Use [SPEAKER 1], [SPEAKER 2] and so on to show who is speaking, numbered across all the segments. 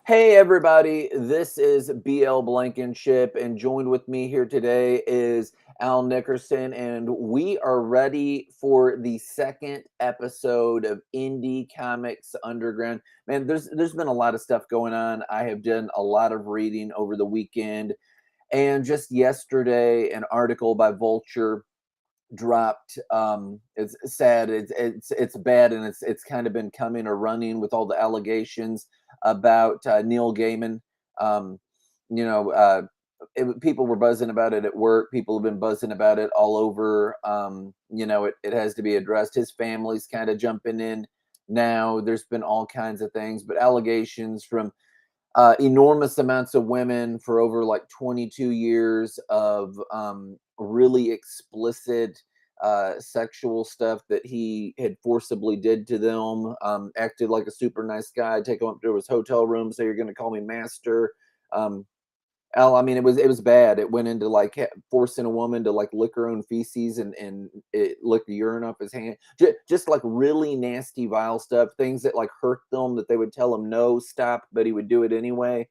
[SPEAKER 1] Hey everybody, this is BL Blankenship, and joined with me here today is Al Nickerson, and we are ready for the second episode of Indie Comics Underground. Man, there's been a lot of stuff going on. I have done a lot of reading over the weekend, and just yesterday, an article by Vulture dropped. It's sad, it's bad, and it's kind of been coming or running with all the allegations about Neil Gaiman. um you know People were buzzing about it at work. People have been buzzing about it all over. It has to be addressed. His family's kind of jumping in now. There's been all kinds of things, but allegations from enormous amounts of women for over like 22 years of really explicit sexual stuff that he had forcibly did to them. Acted like a super nice guy, take them up to his hotel room, say you're going to call me master. Um, Al, I mean, it was bad. It went into like forcing a woman to like lick her own feces and it lick the urine off his hand. Just like really nasty, vile stuff. Things that like hurt them, that they would tell him no, stop, but he would do it anyway.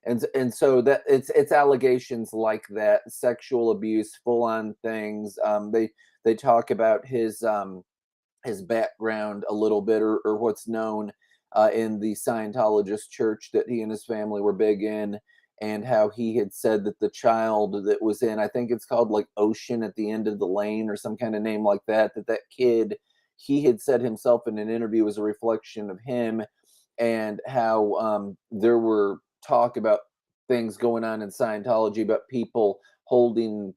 [SPEAKER 1] And so that it's allegations like that, sexual abuse, full on things. They talk about his background a little bit, or what's known in the Scientologist church that he and his family were big in, and how he had said that the child that was in, I think it's called like Ocean at the End of the Lane or some kind of name like that, that kid, he had said himself in an interview, was a reflection of him, and how there were talk about things going on in Scientology about people holding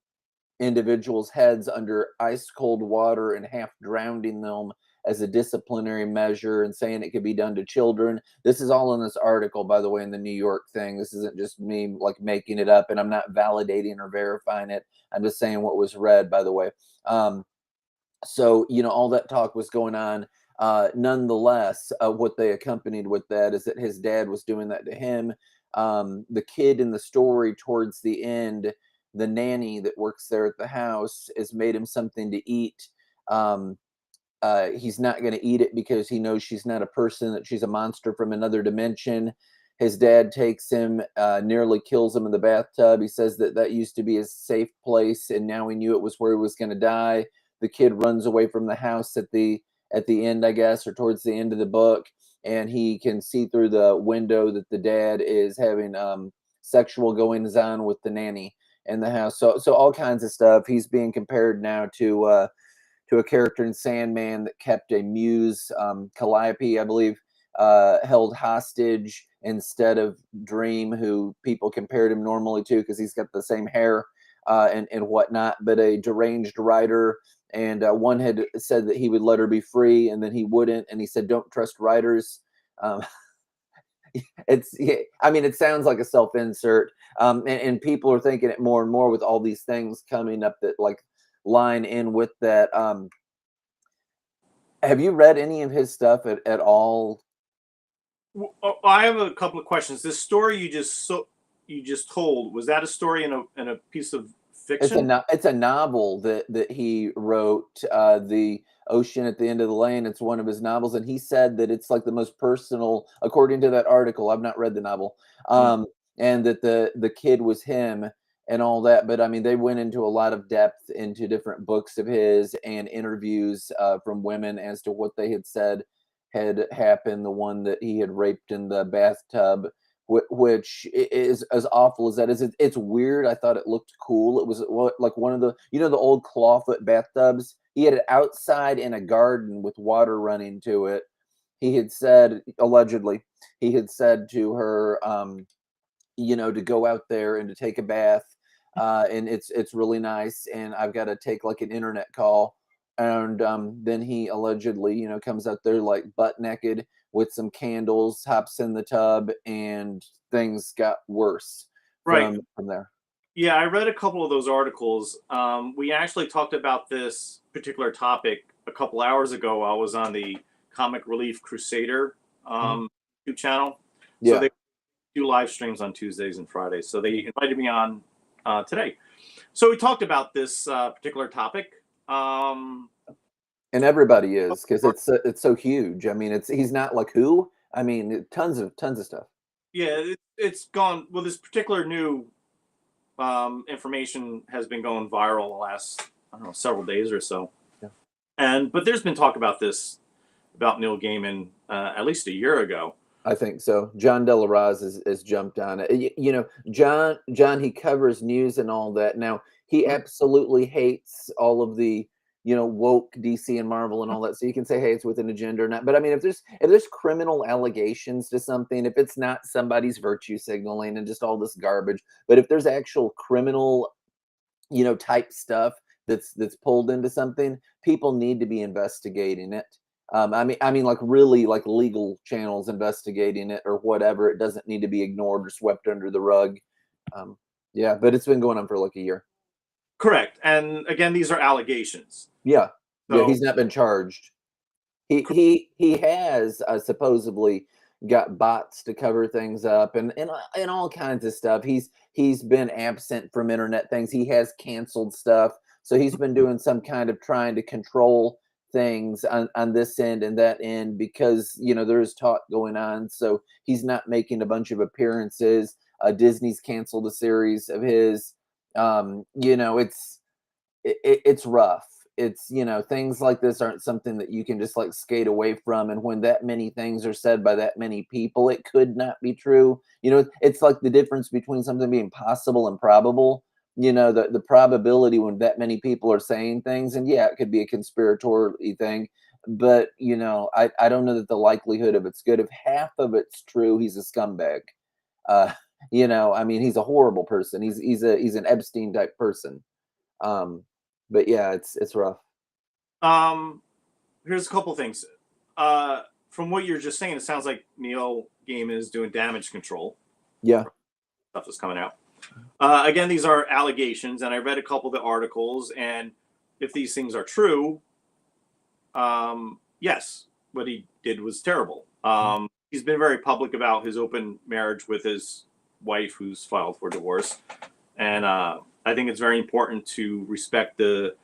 [SPEAKER 1] individuals' heads under ice cold water and half drowning them as a disciplinary measure, and saying it could be done to children. This is all in this article, by the way, in the New York thing. This isn't just me like making it up, and I'm not validating or verifying it. I'm just saying what was read, by the way. So, all that talk was going on. Nonetheless, what they accompanied with that is that his dad was doing that to him. The kid in the story towards the end, the nanny that works there at the house, has made him something to eat. Um, he's not going to eat it because he knows she's not a person, that she's a monster from another dimension. His dad takes him, nearly kills him in the bathtub. He says that used to be his safe place, and now he knew it was where he was going to die. The kid runs away from the house at the end, I guess, or towards the end of the book, and he can see through the window that the dad is having sexual goings on with the nanny in the house. So all kinds of stuff. He's being compared now to a character in Sandman that kept a muse, Calliope, I believe, held hostage instead of Dream, who people compared him normally to because he's got the same hair and whatnot, but a deranged writer. And one had said that he would let her be free, and then he wouldn't. And he said, "Don't trust writers." Um, I mean, it sounds like a self-insert, and people are thinking it more and more with all these things coming up that like line in with that. Have you read any of his stuff at all?
[SPEAKER 2] I have a couple of questions. This story you just told, was that a story in a piece of fiction?
[SPEAKER 1] It's a novel that he wrote. The Ocean at the End of the Lane. It's one of his novels, and he said that it's like the most personal, according to that article. I've not read the novel,
[SPEAKER 2] Hmm.
[SPEAKER 1] and that the kid was him and all that. But I mean, they went into a lot of depth into different books of his and interviews from women as to what they had said had happened. The one that he had raped in the bathtub, which is as awful as that is. It's weird. I thought it looked cool. It was like one of the old clawfoot bathtubs. He had it outside in a garden with water running to it. He had said, allegedly, he had said to her, to go out there and to take a bath, and it's really nice. And I've got to take like an internet call, and then he allegedly, comes out there like butt naked with some candles, hops in the tub, and things got worse
[SPEAKER 2] Right.
[SPEAKER 1] from there.
[SPEAKER 2] Yeah, I read a couple of those articles. We actually talked about this particular topic a couple hours ago. I was on the Comic Relief Crusader
[SPEAKER 1] Mhm.
[SPEAKER 2] YouTube channel. So
[SPEAKER 1] Yeah.
[SPEAKER 2] they do live streams on Tuesdays and Fridays. So they invited me on today. So we talked about this particular topic. Um,
[SPEAKER 1] And everybody is, because it's so huge. I mean, he's not like who. I mean, tons of stuff.
[SPEAKER 2] Yeah, it's gone. Well, this particular new information has been going viral the last, I don't know, several days or so.
[SPEAKER 1] Yeah.
[SPEAKER 2] But there's been talk about this, about Neil Gaiman, at least a year ago.
[SPEAKER 1] I think so. John De La Raz has jumped on it. You know, John, he covers news and all that. Now, he
[SPEAKER 2] Mhm.
[SPEAKER 1] absolutely hates all of the, woke DC and Marvel and all that. So you can say, hey, it's with an agenda or not. But I mean, if there's criminal allegations to something, if it's not somebody's virtue signaling and just all this garbage, but if there's actual criminal, type stuff that's pulled into something, people need to be investigating it. I mean, like really, like legal channels investigating it or whatever. It doesn't need to be ignored or swept under the rug. Um, yeah, but it's been going on for like a year.
[SPEAKER 2] Correct. And again, these are allegations.
[SPEAKER 1] Yeah, yeah,
[SPEAKER 2] So
[SPEAKER 1] he's not been charged. He has supposedly got bots to cover things up and all kinds of stuff. He's been absent from internet things. He has canceled stuff. So he's been doing some kind of trying to control things on this end and that end because there's talk going on. So he's not making a bunch of appearances. Disney's canceled a series of his. It's rough. It's things like this aren't something that you can just like skate away from. And when that many things are said by that many people, it could not be true. It's like the difference between something being possible and probable. The probability when that many people are saying things, and yeah, it could be a conspiratorial thing, but I don't know that the likelihood of it's good. If half of it's true, he's a scumbag. uh I mean, he's a horrible person. He's an Epstein type person. um, but yeah, it's rough.
[SPEAKER 2] um, here's a couple things. From what you're just saying, it sounds like Neil Gaiman is doing damage control.
[SPEAKER 1] Yeah,
[SPEAKER 2] Stuff that's coming out. Again, these are allegations, and I read a couple of the articles. And if these things are true, yes, what he did was terrible. He's been very public about his open marriage with his wife, who's filed for divorce, and I think it's very important to respect the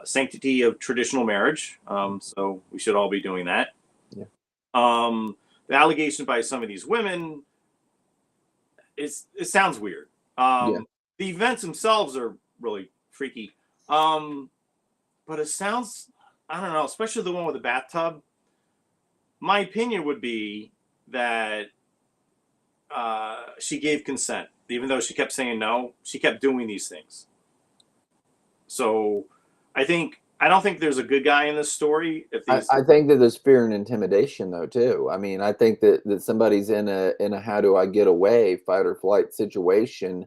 [SPEAKER 2] sanctity of traditional marriage. So we should all be doing that.
[SPEAKER 1] yeah,
[SPEAKER 2] The allegation by some of these women it sounds weird.
[SPEAKER 1] yeah.
[SPEAKER 2] The events themselves are really freaky. Um, but it sounds, I don't know, especially the one with the bathtub. My opinion would be that she gave consent, even though she kept saying no. She kept doing these things. So I don't think there's a good guy in this story. If
[SPEAKER 1] I,
[SPEAKER 2] these,
[SPEAKER 1] I think that there's fear and intimidation though too. I mean, I think that somebody's in a how do I get away fight or flight situation.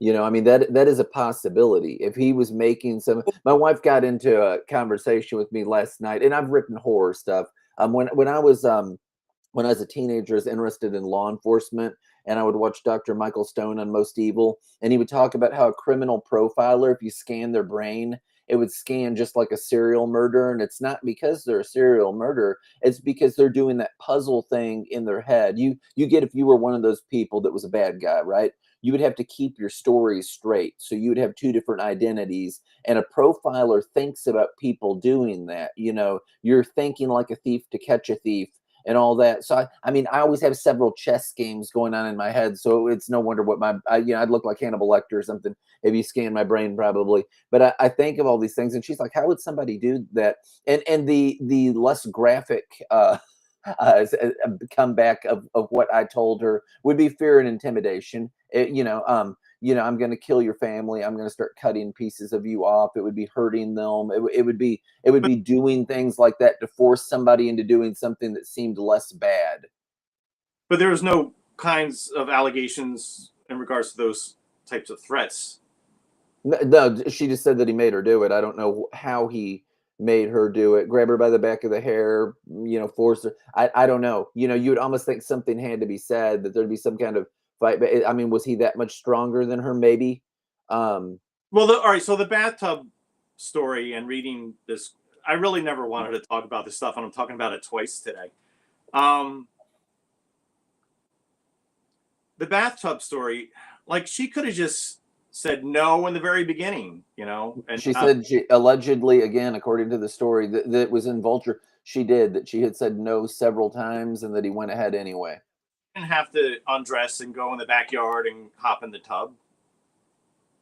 [SPEAKER 1] I mean that is a possibility. If he was making my wife got into a conversation with me last night, and I've written horror stuff. When I was a teenager, I was interested in law enforcement, and I would watch Dr. Michael Stone on Most Evil, and he would talk about how a criminal profiler, if you scan their brain, it would scan just like a serial murder, and it's not because they're a serial murderer, it's because they're doing that puzzle thing in their head. You get if you were one of those people that was a bad guy, right? You would have to keep your stories straight. So you would have two different identities, and a profiler thinks about people doing that. You're thinking like a thief to catch a thief and all that. So I mean, I always have several chess games going on in my head. So it's no wonder what I'd look like Hannibal Lecter or something if you scan my brain, probably. But I think of all these things, and she's like, "How would somebody do that?" And the less graphic comeback of what I told her would be fear and intimidation. I'm going to kill your family. I'm going to start cutting pieces of you off. It would be hurting them. It would be doing things like that to force somebody into doing something that seemed less bad.
[SPEAKER 2] but there was no kinds of allegations in regards to those types of threats.
[SPEAKER 1] No, she just said that he made her do it. I don't know how he made her do it. Grab her by the back of the hair, force her. I don't know. You would almost think something had to be said, that there'd be some kind of fight. But I mean, was he that much stronger than her? Maybe.
[SPEAKER 2] Well, all right. So the bathtub story and reading this, I really never wanted to talk about this stuff, and I'm talking about it twice today. Um, the bathtub story, like she could have just said no in the very beginning, and
[SPEAKER 1] She said she allegedly, again, according to the story, that was in Vulture. she did, that she had said no several times and that he went ahead anyway.
[SPEAKER 2] And have to undress and go in the backyard and hop in the tub.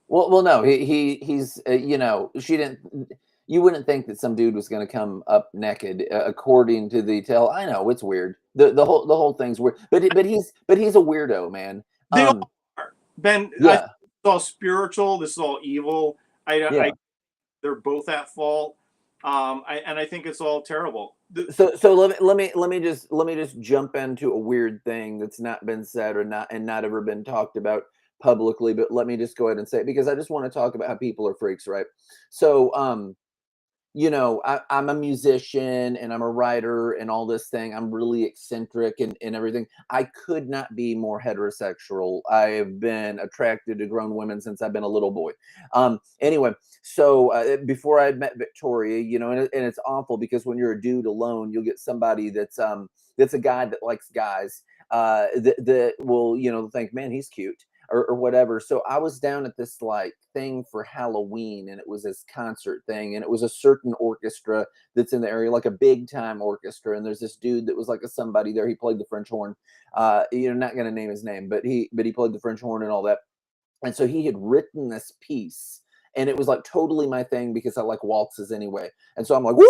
[SPEAKER 1] Well, no, he's you know, she didn't. You wouldn't think that some dude was going to come up naked, according to the tale. I know it's weird. The whole thing's weird, but he's a weirdo, man.
[SPEAKER 2] They all are. Ben, I think
[SPEAKER 1] Yeah,
[SPEAKER 2] it's all spiritual. This is all evil. I
[SPEAKER 1] yeah.
[SPEAKER 2] they're both at fault. I think it's all terrible.
[SPEAKER 1] So let me just jump into a weird thing that's not been said or not ever been talked about publicly, but let me just go ahead and say it because I just want to talk about how people are freaks, right? So I'm a musician and I'm a writer and all this thing. I'm really eccentric and everything. I could not be more heterosexual. I have been attracted to grown women since I've been a little boy. Anyway, so before I had met Victoria, and it's awful because when you're a dude alone, you'll get somebody that's a guy that likes guys, that will, think, man, he's cute. Or whatever. So I was down at this like thing for Halloween, and it was this concert thing, and it was a certain orchestra that's in the area, like a big time orchestra. And there's this dude that was like a somebody there. He played the French horn. Not gonna name his name, but he played the French horn and all that. And so he had written this piece, and it was like totally my thing because I like waltzes anyway. And so I'm like, woo,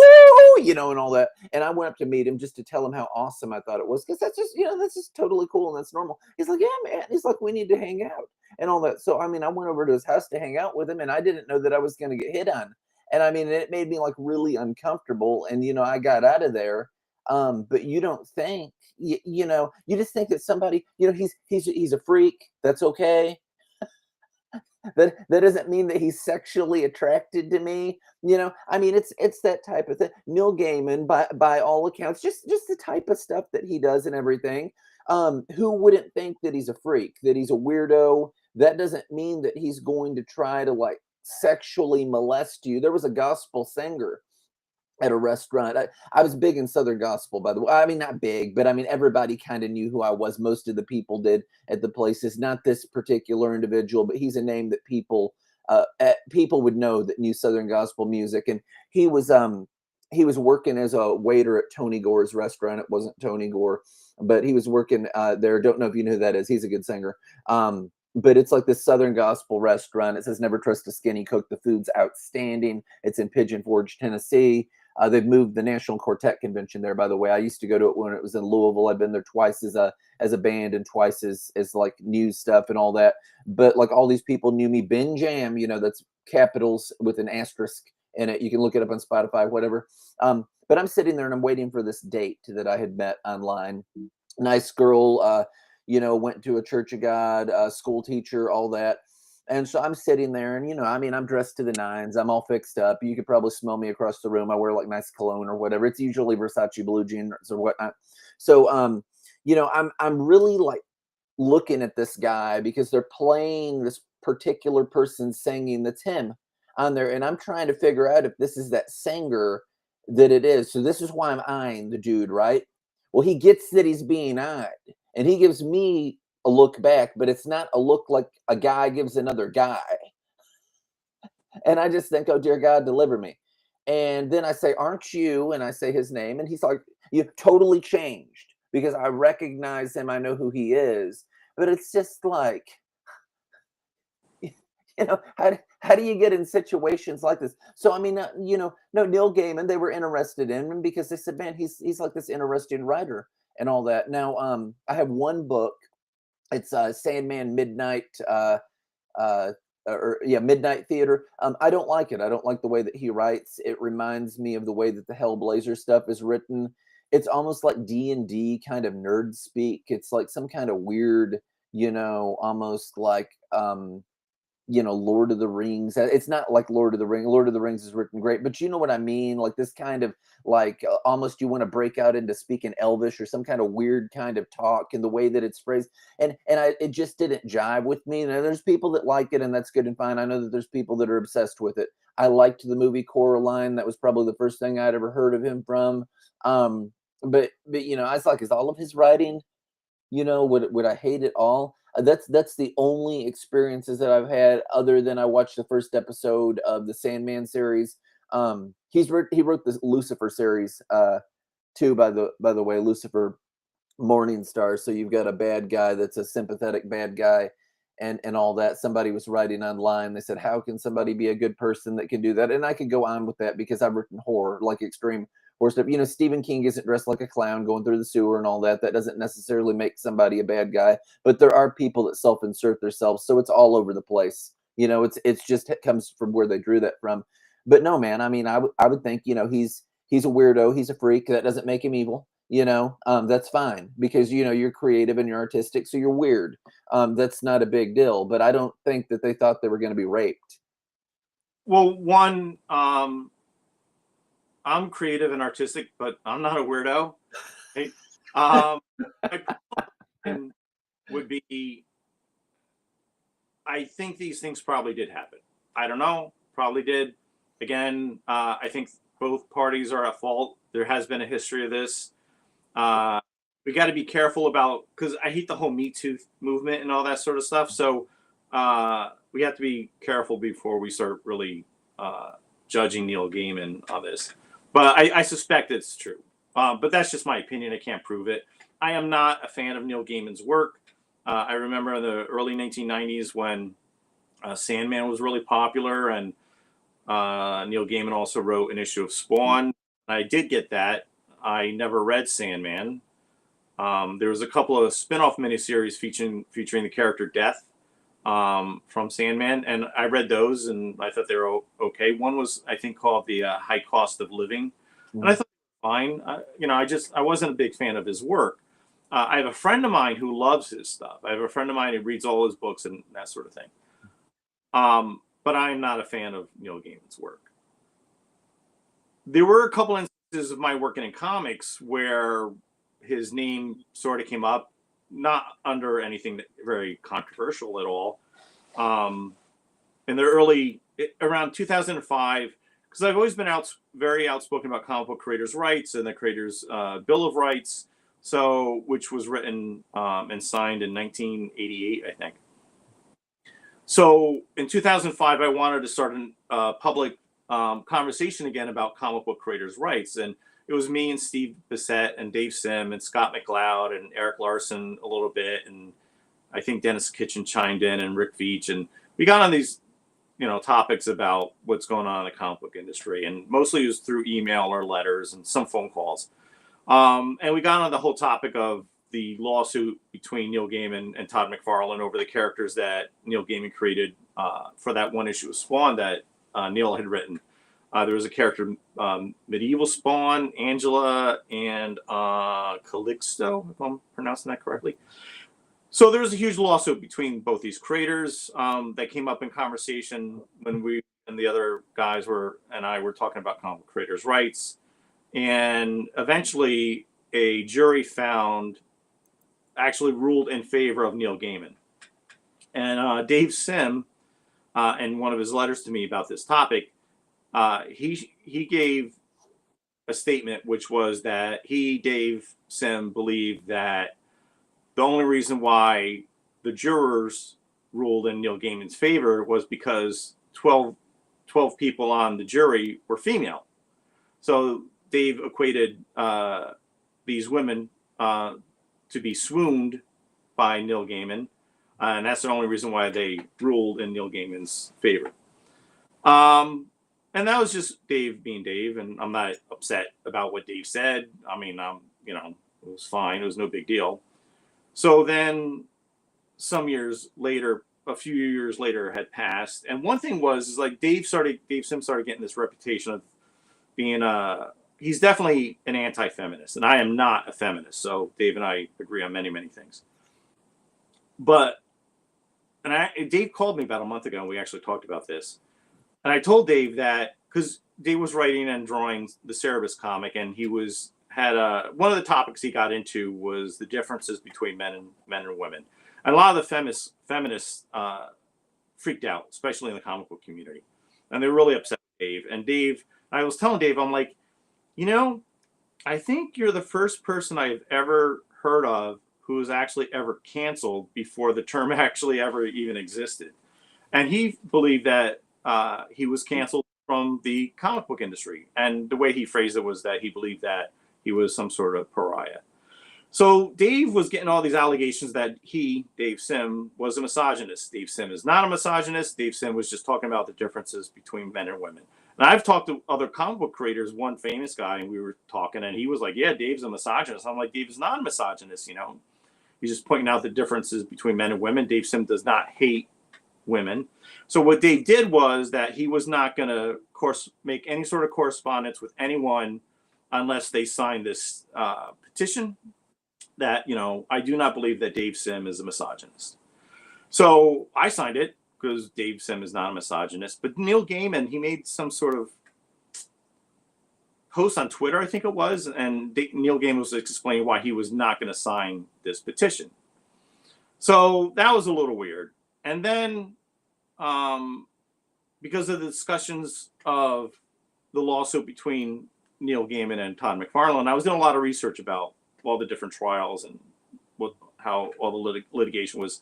[SPEAKER 1] and all that. And I went up to meet him just to tell him how awesome I thought it was because that's just totally cool and that's normal. He's like, yeah, man. He's like, we need to hang out and all that. So I mean, I went over to his house to hang out with him, and I didn't know that I was going to get hit on. And I mean, it made me like really uncomfortable. And I got out of there. But you don't think, you just think that somebody, he's a freak. That's okay. That doesn't mean that he's sexually attracted to me. I mean, it's that type of thing. Neil Gaiman, by all accounts, just the type of stuff that he does and everything. Who wouldn't think that he's a freak, that he's a weirdo? That doesn't mean that he's going to try to like sexually molest you. There was a gospel singer at a restaurant. I was big in Southern gospel, by the way. I mean, not big, but I mean, everybody kind of knew who I was. Most of the people did at the places. Not this particular individual, but he's a name that people would know that knew Southern gospel music. And he was working as a waiter at Tony Gore's restaurant. It wasn't Tony Gore, but he was working there. Don't know if you know who that is. He's a good singer. But it's like this Southern gospel restaurant. It says never trust a skinny cook. The food's outstanding. It's in Pigeon Forge, Tennessee. They've moved the National Quartet Convention there, by the way. I used to go to it when it was in Louisville. I've been there twice as a band and twice as like news stuff and all that. But like all these people knew me. Ben Jam, that's capitals with an asterisk in it. You can look it up on Spotify, whatever. But I'm sitting there and I'm waiting for this date that I had met online. Nice girl, went to a Church of God, school teacher, all that. And so I'm sitting there and, I mean, I'm dressed to the nines. I'm all fixed up. You could probably smell me across the room. I wear like nice cologne or whatever. It's usually Versace blue jeans or whatnot. So, I'm really like looking at this guy because they're playing this particular person singing that's him on there. And I'm trying to figure out if this is that singer that it is. So this is why I'm eyeing the dude, right? Well, he gets that he's being eyed and he gives me a look back, but it's not a look like a guy gives another guy. And I just think, oh, dear God, deliver me. And then I say, aren't you? And I say his name. And he's like, you've totally changed because I recognize him. I know who he is. But it's just like, how do you get in situations like this? So, I mean, no, Neil Gaiman, they were interested in him because they said, man, he's like this interesting writer and all that. Now, I have one book. It's Sandman Midnight, Midnight Theater. I don't like it. I don't like the way that he writes. It reminds me of the way that the Hellblazer stuff is written. It's almost like D&D kind of nerd speak. It's like some kind of weird, almost like Lord of the Rings. It's not like Lord of the Rings. Lord of the Rings is written great, but you know what I mean? Like this kind of like almost you want to break out into speaking Elvish or some kind of weird kind of talk and the way that it's phrased. It just didn't jive with me. And there's people that like it and that's good and fine. I know that there's people that are obsessed with it. I liked the movie Coraline. That was probably the first thing I'd ever heard of him from. But I was like, is all of his writing, would I hate it all? That's the only experiences that I've had other than I watched the first episode of the Sandman series. He wrote the Lucifer series too, by the way, Lucifer Morningstar. So you've got a bad guy that's a sympathetic bad guy, and all that. Somebody was writing online. They said, "How can somebody be a good person that can do that?" And I could go on with that because I've written horror, like extreme horror stuff. You know, Stephen King isn't dressed like a clown going through the sewer and all that. That doesn't necessarily make somebody a bad guy. But there are people that self-insert themselves, so it's all over the place. You know, it's just it comes from where they drew that from. But no, man. I mean, I would think, you know, he's a weirdo, he's a freak. That doesn't make him evil. You know, that's fine because, you know, you're creative and you're artistic, so you're weird. That's not a big deal. But I don't think that they thought they were going to be raped.
[SPEAKER 2] Well, one, I'm creative and artistic, but I'm not a weirdo. Hey, my opinion would be, I think these things probably did happen. I don't know, probably did. Again, I think both parties are at fault. There has been a history of this. Uh, we got to be careful about, because I hate the whole Me Too movement and all that sort of stuff. So we have to be careful before we start really judging Neil Gaiman on this. But I suspect it's true. But that's just my opinion. I can't prove it. I am not a fan of Neil Gaiman's work. I remember in the early 1990s when Sandman was really popular, and Neil Gaiman also wrote an issue of Spawn. I did get that. I never read Sandman. There was a couple of spin-off miniseries featuring the character Death from Sandman, and I read those, and I thought they were okay. One was, I think, called The High Cost of Living, and I thought fine. You know, I wasn't a big fan of his work. I have a friend of mine who loves his stuff. I have a friend of mine who reads all his books and that sort of thing. But I'm not a fan of Neil Gaiman's work. There were a couple instances of my working in comics where his name sort of came up, not under anything very controversial at all. In the around 2005, because I've always been very outspoken about comic book creators' rights and the creators' Bill of Rights, so which was written and signed in 1988, I think. So in 2005, I wanted to start a public conversation again about comic book creators' rights, and it was me and Steve Bissette and Dave Sim and Scott McLeod and Eric Larson a little bit, and I think Dennis Kitchen chimed in and Rick Veach, and we got on these, you know, topics about what's going on in the comic book industry, and mostly it was through email or letters and some phone calls. And we got on the whole topic of the lawsuit between Neil Gaiman and Todd McFarlane over the characters that Neil Gaiman created for that one issue of Spawn that Neil had written. There was a character, Medieval Spawn, Angela, and Calixto, if I'm pronouncing that correctly. So there was a huge lawsuit between both these creators that came up in conversation when we and the other guys and I were talking about comic creators' rights. And eventually a jury actually ruled in favor of Neil Gaiman. And Dave Sim, in one of his letters to me about this topic, he gave a statement, which was that Dave Sim, believed that the only reason why the jurors ruled in Neil Gaiman's favor was because 12 people on the jury were female. So Dave equated these women to be swooned by Neil Gaiman, and that's the only reason why they ruled in Neil Gaiman's favor. And that was just Dave being Dave, and I'm not upset about what Dave said. I mean, you know, it was fine. It was no big deal. So then some years later, a few years later had passed. And one thing is like Dave Sim started getting this reputation of being he's definitely an anti-feminist, and I am not a feminist. So Dave and I agree on many, many things. But, Dave called me about a month ago, and we actually talked about this. And I told Dave that, because Dave was writing and drawing the Cerebus comic, and one of the topics he got into was the differences between men and women. And a lot of the feminists freaked out, especially in the comic book community. And they were really upset with Dave. And I was telling Dave, I'm like, you know, I think you're the first person I've ever heard of who was actually ever canceled before the term actually ever even existed. And he believed that he was canceled from the comic book industry. And the way he phrased it was that he believed that he was some sort of pariah. So Dave was getting all these allegations that he, Dave Sim, was a misogynist. Dave Sim is not a misogynist. Dave Sim was just talking about the differences between men and women. And I've talked to other comic book creators, one famous guy, and we were talking, and he was like, yeah, Dave's a misogynist. I'm like, Dave is not a misogynist, you know. He's just pointing out the differences between men and women. Dave Sim does not hate women. So what Dave did was that he was not going to make any sort of correspondence with anyone unless they signed this petition that, you know, I do not believe that Dave Sim is a misogynist. So I signed it because Dave Sim is not a misogynist. But Neil Gaiman, he made some sort of post on Twitter, I think it was, and Neil Gaiman was explaining why he was not going to sign this petition. So that was a little weird. And then because of the discussions of the lawsuit between Neil Gaiman and Todd McFarlane, I was doing a lot of research about all the different trials and how all the litigation was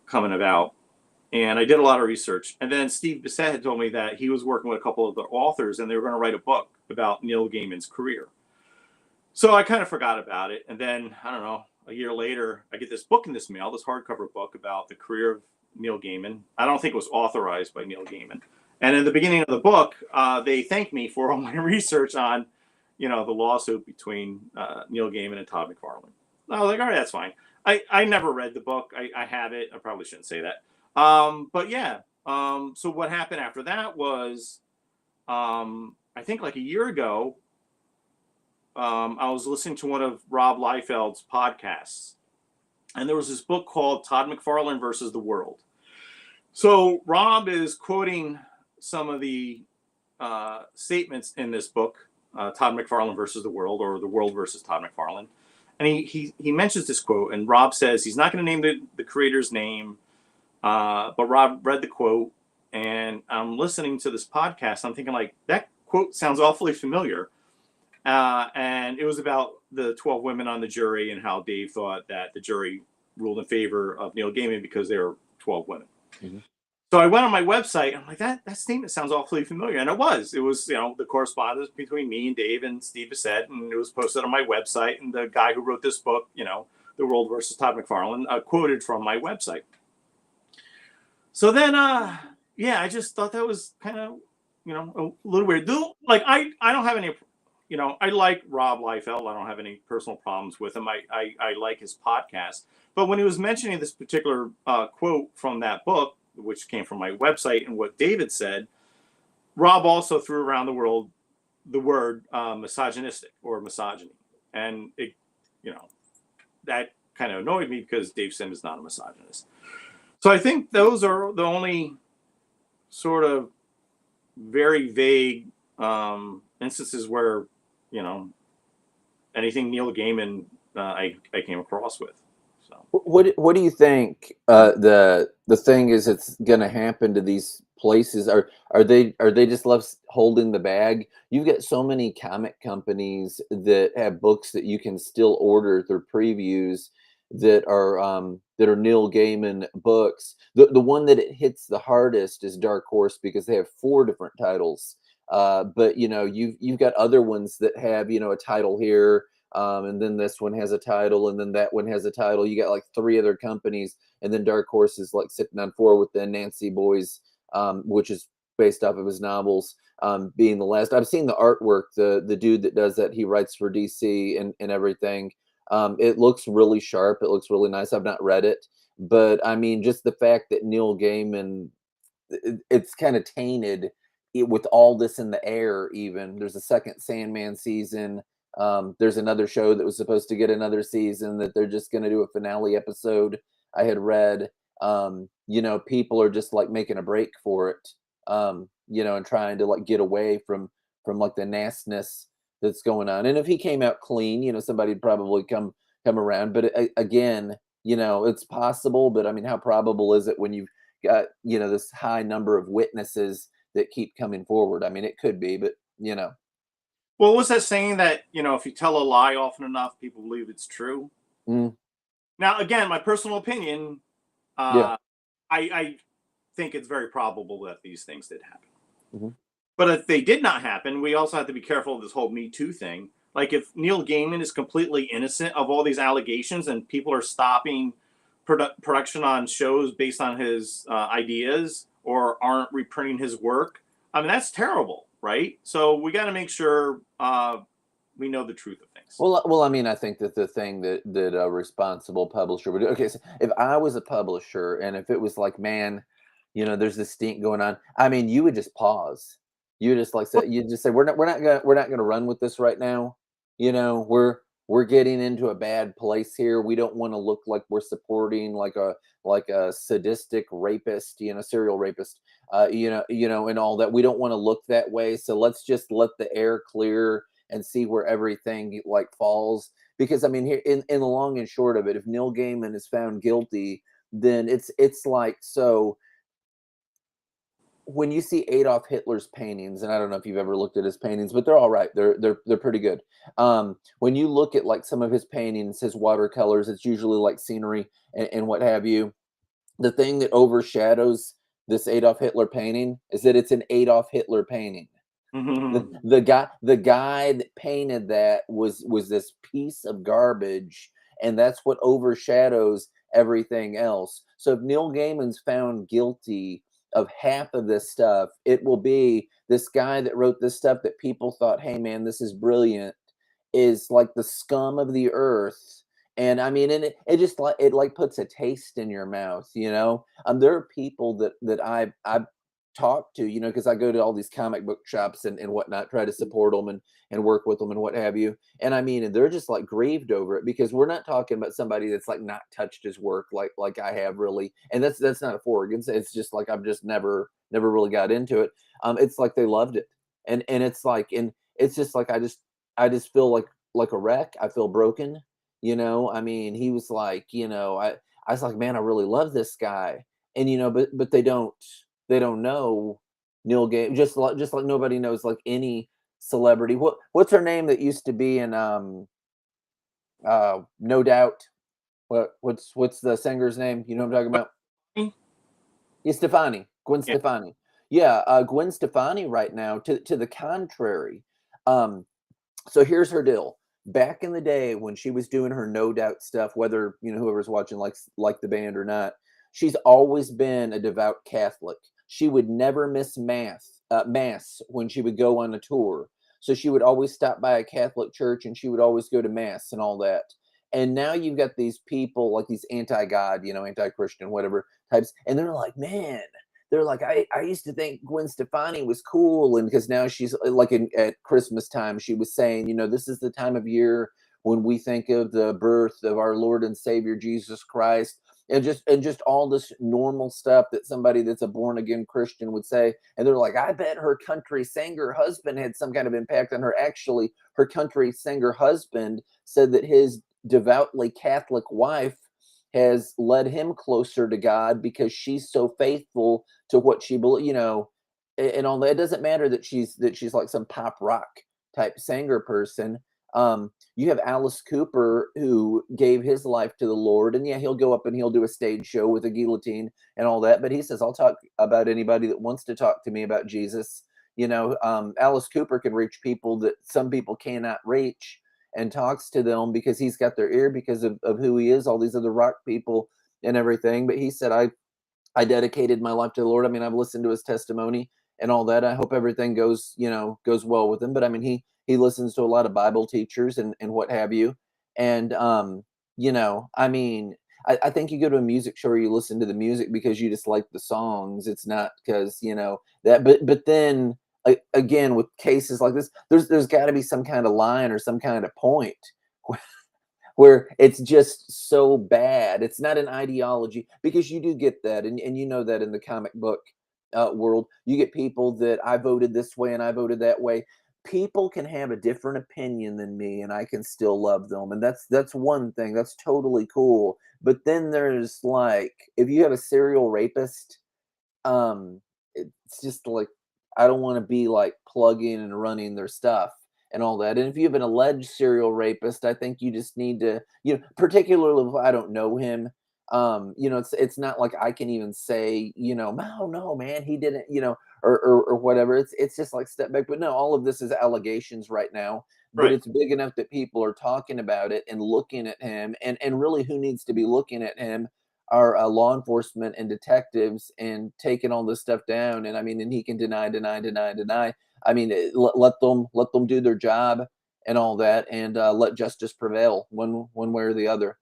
[SPEAKER 2] coming about. And I did a lot of research. And then Steve Bissett had told me that he was working with a couple of the authors and they were going to write a book about Neil Gaiman's career. So I kind of forgot about it. And then, I don't know, a year later, I get this book in this mail, this hardcover book about the career of Neil Gaiman. I don't think it was authorized by Neil Gaiman. And in the beginning of the book, they thanked me for all my research on, you know, the lawsuit between Neil Gaiman and Todd McFarlane. I was like, all right, that's fine. I never read the book. I have it. I probably shouldn't say that. But yeah. So what happened after that was, I think like a year ago, I was listening to one of Rob Liefeld's podcasts. And there was this book called Todd McFarlane versus the World. So Rob is quoting some of the statements in this book, Todd McFarlane versus the World, or the World versus Todd McFarlane. And he mentions this quote, and Rob says he's not going to name the creator's name, but Rob read the quote, and I'm listening to this podcast. I'm thinking, like, that quote sounds awfully familiar. And it was about the 12 women on the jury and how Dave thought that the jury ruled in favor of Neil Gaiman because there were 12 women. Mm-hmm. So I went on my website. And I'm like, that statement sounds awfully familiar. And it was, you know, the correspondence between me and Dave and Steve Bissett. And it was posted on my website. And the guy who wrote this book, you know, The World versus Todd McFarlane, quoted from my website. So then, yeah, I just thought that was kind of, you know, a little weird. Like, I don't have any, you know, I like Rob Liefeld. I don't have any personal problems with him. I like his podcast. But when he was mentioning this particular quote from that book, which came from my website, and what David said, Rob also threw around the word misogynistic or misogyny. And it, you know, that kind of annoyed me because Dave Sim is not a misogynist. So I think those are the only sort of very vague instances where, you know, anything Neil Gaiman I came across with. So
[SPEAKER 1] what do you think the thing is it's going to happen to these places? Are they just left holding the bag? You've got so many comic companies that have books that you can still order through previews that are Neil Gaiman books. The one that it hits the hardest is Dark Horse because they have 4 different titles. But you know, you've got other ones that have, you know, a title here, and then this one has a title, and then that one has a title. You got like 3 other companies, and then Dark Horse is like sitting on 4 with the Nancy Boys, which is based off of his novels, being the last. I've seen the artwork. The dude that does that, he writes for DC and everything. It looks really sharp. It looks really nice. I've not read it, but I mean, just the fact that Neil Gaiman, it's kind of tainted with all this in the air. Even there's a second Sandman season. There's another show that was supposed to get another season that they're just going to do a finale episode. I had read, you know, people are just like making a break for it, you know, and trying to like get away from like the nastiness that's going on. And if he came out clean, you know, somebody'd probably come around. But again, you know, it's possible. But I mean, how probable is it when you've got, you know, this high number of witnesses that keep coming forward? I mean, it could be, but you know.
[SPEAKER 2] Well, what's that saying that, you know, if you tell a lie often enough, people believe it's true?
[SPEAKER 1] Mm.
[SPEAKER 2] Now, again, my personal opinion,
[SPEAKER 1] Yeah.
[SPEAKER 2] I think it's very probable that these things did happen.
[SPEAKER 1] Mm-hmm.
[SPEAKER 2] But if they did not happen, we also have to be careful of this whole Me Too thing, Like if Neil Gaiman is completely innocent of all these allegations and people are stopping production on shows based on his ideas or aren't reprinting his work, I mean that's terrible, right? So we got to make sure we know the truth of things.
[SPEAKER 1] Well, I mean, I think that the thing that a responsible publisher would do. Okay, so if I was a publisher and if it was like, man, there's this stink going on. I mean, you would just pause. You just like say, you just say, we're not gonna run with this right now. We're getting into a bad place here. We don't want to look like we're supporting like a sadistic rapist, serial rapist, and all that. We don't want to look that way. So let's just let the air clear and see where everything like falls. Because I mean, here in the long and short of it, if Neil Gaiman is found guilty, then it's like, so when you see Adolf Hitler's paintings, and I don't know if you've ever looked at his paintings, but they're all right. They're pretty good. When you look at like some of his paintings, his watercolors, it's usually like scenery and what have you. The thing that overshadows this Adolf Hitler painting is that it's an Adolf Hitler painting. The guy that painted that was this piece of garbage, and that's what overshadows everything else. So if Neil Gaiman's found guilty of half of this stuff, it will be this guy that wrote this stuff that people thought, hey man, this is brilliant, is like the scum of the earth. And I mean, and it just like it like puts a taste in your mouth. There are people that I've talk to, because I go to all these comic book shops and whatnot, try to support them and work with them and what have you. And I mean, and they're just like grieved over it, because we're not talking about somebody that's like not touched his work like I have really. And that's not a fork. It's just like I've just never really got into it. It's like they loved it. And it's like, and it's just like I just feel like a wreck. I feel broken. I mean, he was like, I was like, man, I really love this guy. And but they don't know Neil Gaiman, just like nobody knows like any celebrity. What's her name that used to be in No Doubt? What's the singer's name? You know what I'm talking about? Yeah, Stefani, Gwen
[SPEAKER 2] Yeah.
[SPEAKER 1] Stefani. Yeah, Gwen Stefani right now, to the contrary. Um, so here's her deal. Back in the day when she was doing her No Doubt stuff, whether whoever's watching like the band or not, she's always been a devout Catholic. She would never miss mass when she would go on a tour. So she would always stop by a Catholic church and she would always go to mass and all that. And now you've got these people like these anti-God, anti-Christian, whatever types, and they're like, man, they're like, I used to think Gwen Stefani was cool, and because now she's like at Christmas time, she was saying, this is the time of year when we think of the birth of our Lord and Savior Jesus Christ, and just all this normal stuff that somebody that's a born again Christian would say. And they're like, I bet her country singer husband had some kind of impact on her. Actually, her country singer husband said that his devoutly Catholic wife has led him closer to God because she's so faithful to what she believes, and all that. It doesn't matter that she's like some pop rock type singer person. You have Alice Cooper who gave his life to the Lord, and yeah, he'll go up and he'll do a stage show with a guillotine and all that. But he says, I'll talk about anybody that wants to talk to me about Jesus. Alice Cooper can reach people that some people cannot reach, and talks to them because he's got their ear because of who he is, all these other rock people and everything. But he said, I dedicated my life to the Lord. I mean, I've listened to his testimony and all that. I hope everything goes well with him. But I mean, he listens to a lot of Bible teachers and what have you. And I mean, I think you go to a music show or you listen to the music because you just like the songs. It's not because that. But then again, with cases like this, there's got to be some kind of line or some kind of point where it's just so bad. It's not an ideology, because you do get that, and you know that in the comic book world, you get people that I voted this way and I voted that way. People can have a different opinion than me, and I can still love them, and that's one thing. That's totally cool. But then there's like, if you have a serial rapist, it's just like, I don't want to be like plugging and running their stuff and all that. And if you have an alleged serial rapist, I think you just need to, particularly if I don't know him, it's not like I can even say, no, man, he didn't, or whatever. It's just like step back. But no, all of this is allegations right now. but
[SPEAKER 2] Right.
[SPEAKER 1] it's big enough that people are talking about it and looking at him. And really, who needs to be looking at him are law enforcement and detectives and taking all this stuff down. And I mean, and he can deny, deny, deny, deny. I mean, let them do their job and all that, and let justice prevail one way or the other.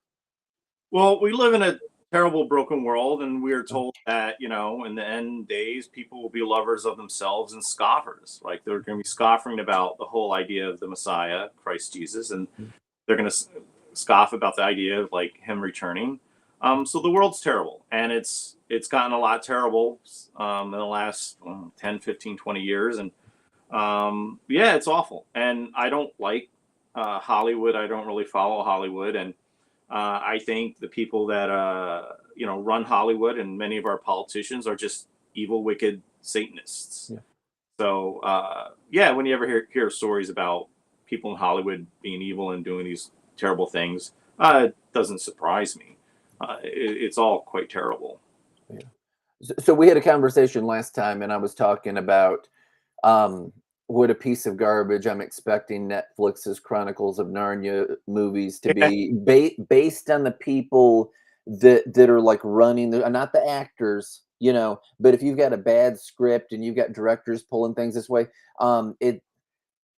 [SPEAKER 2] Well, we live in a terrible, broken world, and we are told that, in the end days, people will be lovers of themselves and scoffers. Like they're going to be scoffing about the whole idea of the Messiah, Christ Jesus, and they're going to scoff about the idea of like him returning. So the world's terrible, and it's gotten a lot terrible in the last 10, 15, 20 years. And yeah, it's awful. And I don't like Hollywood. I don't really follow Hollywood. And I think the people that run Hollywood and many of our politicians are just evil, wicked Satanists.
[SPEAKER 1] Yeah.
[SPEAKER 2] So yeah, when you ever hear stories about people in Hollywood being evil and doing these terrible things, it doesn't surprise me. It's all quite terrible.
[SPEAKER 1] Yeah. So we had a conversation last time, and I was talking about um, what a piece of garbage I'm expecting Netflix's Chronicles of Narnia movies to
[SPEAKER 2] Yeah,
[SPEAKER 1] be, based on the people that are like running the, not the actors, but if you've got a bad script and you've got directors pulling things this way,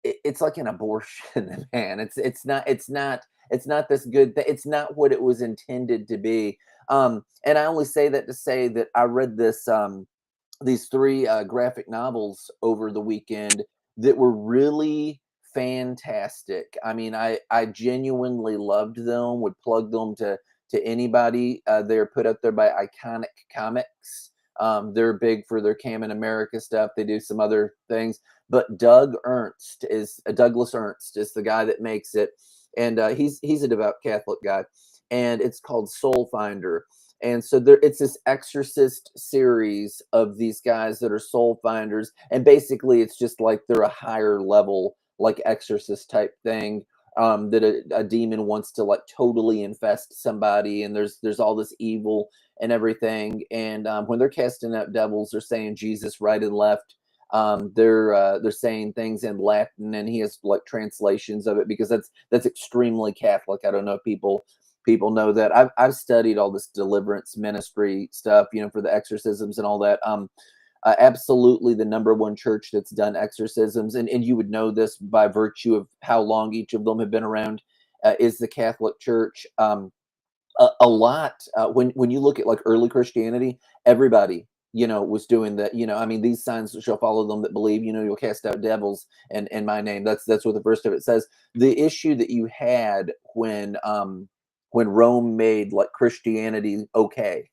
[SPEAKER 1] it's like an abortion, man. It's not this good it's not what it was intended to be. And I only say that to say that I read these three graphic novels over the weekend that were really fantastic. I mean, I genuinely loved them. Would plug them to anybody. They're put up there by Iconic Comics. They're big for their Cam in America stuff. They do some other things, but Douglas Ernst is the guy that makes it, and he's a devout Catholic guy, and it's called Soul Finder. And so it's this exorcist series of these guys that are soul finders, and basically it's just like they're a higher level, like exorcist type thing. That a demon wants to like totally infest somebody, and there's all this evil and everything. And when they're casting out devils, they're saying Jesus right and left. They're saying things in Latin, and he has like translations of it because that's extremely Catholic. I don't know if people know that. I've studied all this deliverance ministry stuff, for the exorcisms and all that. Absolutely the number one church that's done exorcisms, and you would know this by virtue of how long each of them have been around, is the Catholic Church. A lot, when you look at like early Christianity, everybody was doing that. I mean, these signs shall follow them that believe. You'll cast out devils in my name. That's what the first of it says. The issue that you had when Rome made like Christianity okay,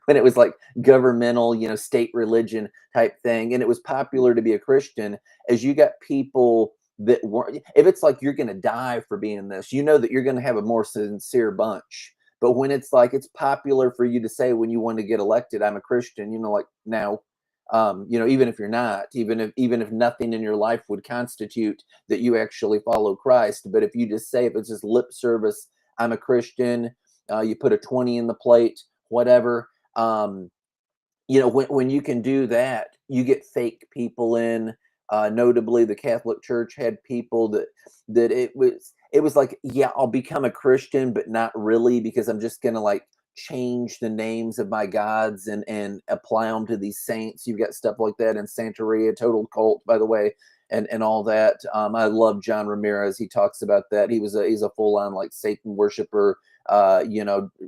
[SPEAKER 1] when it was like governmental, state religion type thing, and it was popular to be a Christian, as you got people that weren't. If it's like you're going to die for being this, that you're going to have a more sincere bunch. But when it's like it's popular for you to say when you want to get elected, I'm a Christian, like now, even if you're not, even if nothing in your life would constitute that you actually follow Christ, but if you just say, if it's just lip service, I'm a Christian, you put a 20 in the plate, whatever. um when you can do that, you get fake people in. Notably, the Catholic Church had people that it was like, yeah, I'll become a Christian, but not really, because I'm just gonna like change the names of my gods and apply them to these saints. You've got stuff like that in Santeria, total cult, by the way, and all that. I love John Ramirez. He talks about that. He's a full on like Satan worshiper,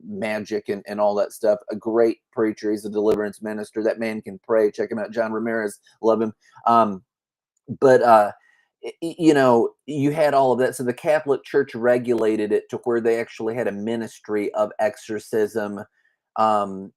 [SPEAKER 1] magic and all that stuff. A great preacher. He's a deliverance minister. That man can pray. Check him out. John Ramirez. Love him. But you had all of that. So the Catholic Church regulated it to where they actually had a ministry of exorcism, um,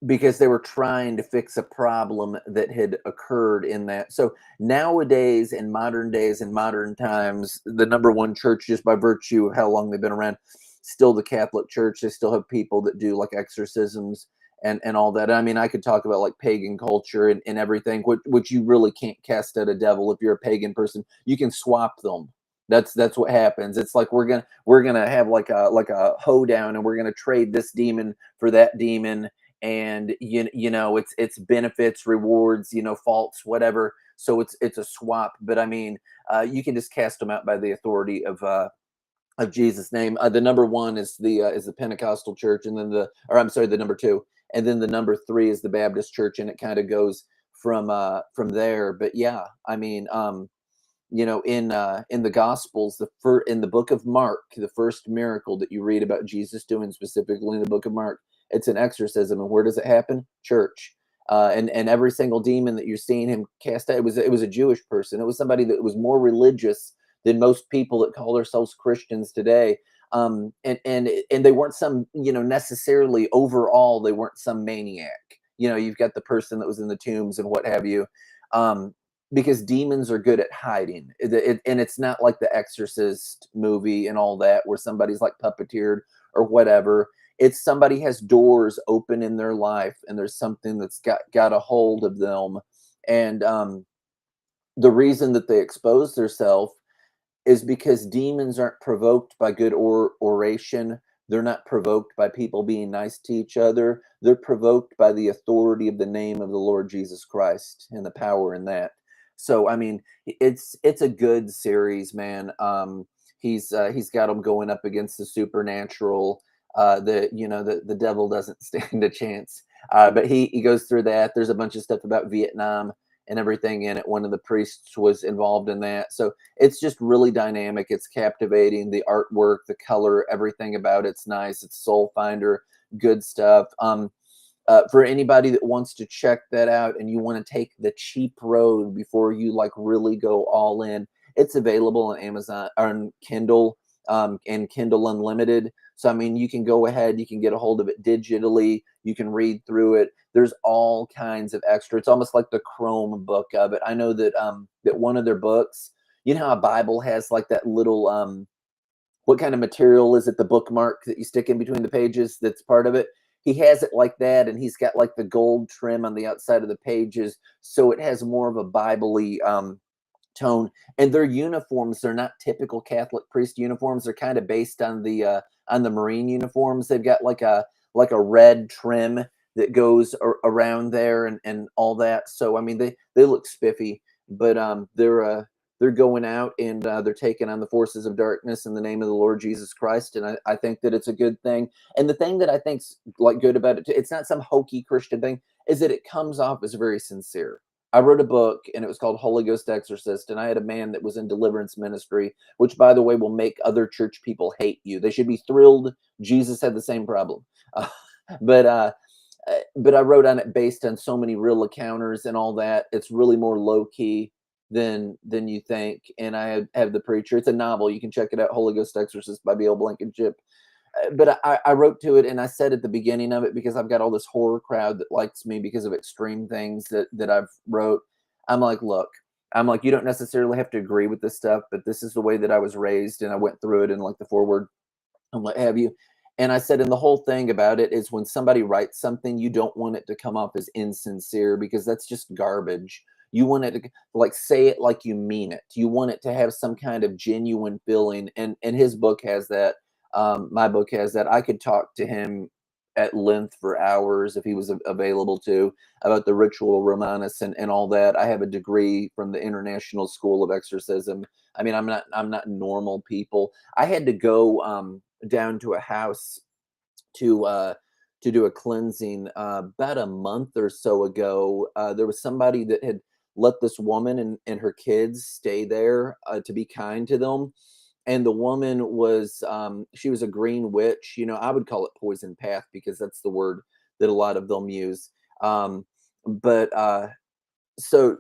[SPEAKER 1] because they were trying to fix a problem that had occurred in that. So nowadays, in modern days, in modern times, the number one church, just by virtue of how long they've been around, still the Catholic Church. They still have people that do like exorcisms and all that. I mean, I could talk about like pagan culture and everything, which you really can't cast out a devil if you're a pagan person. You can swap them. That's what happens. It's like we're gonna have like a hoedown, and we're gonna trade this demon for that demon, and it's benefits, rewards, faults, whatever. So it's a swap. But I mean, you can just cast them out by the authority of Jesus' name. The number one is the Pentecostal church, and then or I'm sorry, the number two, and then the number three is the Baptist church, and it kind of goes from there. But yeah, I mean, in the Gospels, in the book of Mark, the first miracle that you read about Jesus doing, specifically in the book of Mark, it's an exorcism, and where does it happen? Church. And every single demon that you're seeing him cast out, it was a Jewish person. It was somebody that was more religious than most people that call themselves Christians today. And they weren't some, necessarily overall, they weren't some maniac. You've got the person that was in the tombs and what have you. Because demons are good at hiding. And it's not like the Exorcist movie and all that, where somebody's like puppeteered or whatever. It's somebody has doors open in their life, and there's something that's got a hold of them. And the reason that they expose themselves is because demons aren't provoked by good oration. They're not provoked by people being nice to each other. They're provoked by the authority of the name of the Lord Jesus Christ and the power in that. So I mean, it's a good series, man. He's got them going up against the supernatural. The devil doesn't stand a chance. But he goes through that. There's a bunch of stuff about Vietnam and everything in it. One of the priests was involved in that. So it's just really dynamic. It's captivating. The artwork, the color, everything about it's nice. It's soul finder, good stuff. For anybody that wants to check that out and you want to take the cheap road before you like really go all in, it's available on Amazon or on Kindle, and Kindle Unlimited. So, I mean, you can go ahead, you can get a hold of it digitally, you can read through it. There's all kinds of extra. It's almost like the Chrome book of it. I know that one of their books, you know how a Bible has like that little what kind of material is it? The bookmark that you stick in between the pages that's part of it. He has it like that, and he's got like the gold trim on the outside of the pages, so it has more of a Bible-y tone. And their uniforms, they're not typical Catholic priest uniforms. They're kind of based on the Marine uniforms. They've got like a red trim that goes around there and all that. So I mean, they look spiffy, but they're going out and they're taking on the forces of darkness in the name of the Lord Jesus Christ. And I think that it's a good thing. And the thing that I think's like good about it, it's not some hokey Christian thing, is that it comes off as very sincere. I wrote a book and it was called Holy Ghost Exorcist. And I had a man that was in deliverance ministry, which by the way, will make other church people hate you. They should be thrilled. Jesus had the same problem. But I wrote on it based on so many real encounters and all that. It's really more low key than you think. And I have the preacher. It's a novel. You can check it out. Holy Ghost Exorcist by B.L. Blankenship. But I wrote to it and I said at the beginning of it, because I've got all this horror crowd that likes me because of extreme things that I've wrote. I'm like, look, you don't necessarily have to agree with this stuff, but this is the way that I was raised, and I went through it in like the foreword and what have you. And I said, and the whole thing about it is when somebody writes something, you don't want it to come off as insincere, because that's just garbage. You want it to like say it like you mean it. You want it to have some kind of genuine feeling. And his book has that. My book has that. I could talk to him at length for hours if he was available to, about the ritual Romanus and all that. I have a degree from the International School of Exorcism. I mean, I'm not normal people. I had to go down to a house to do a cleansing about a month or so ago. There was somebody that had let this woman and her kids stay there to be kind to them. And the woman was she was a green witch. I would call it poison path, because that's the word that a lot of them use. But so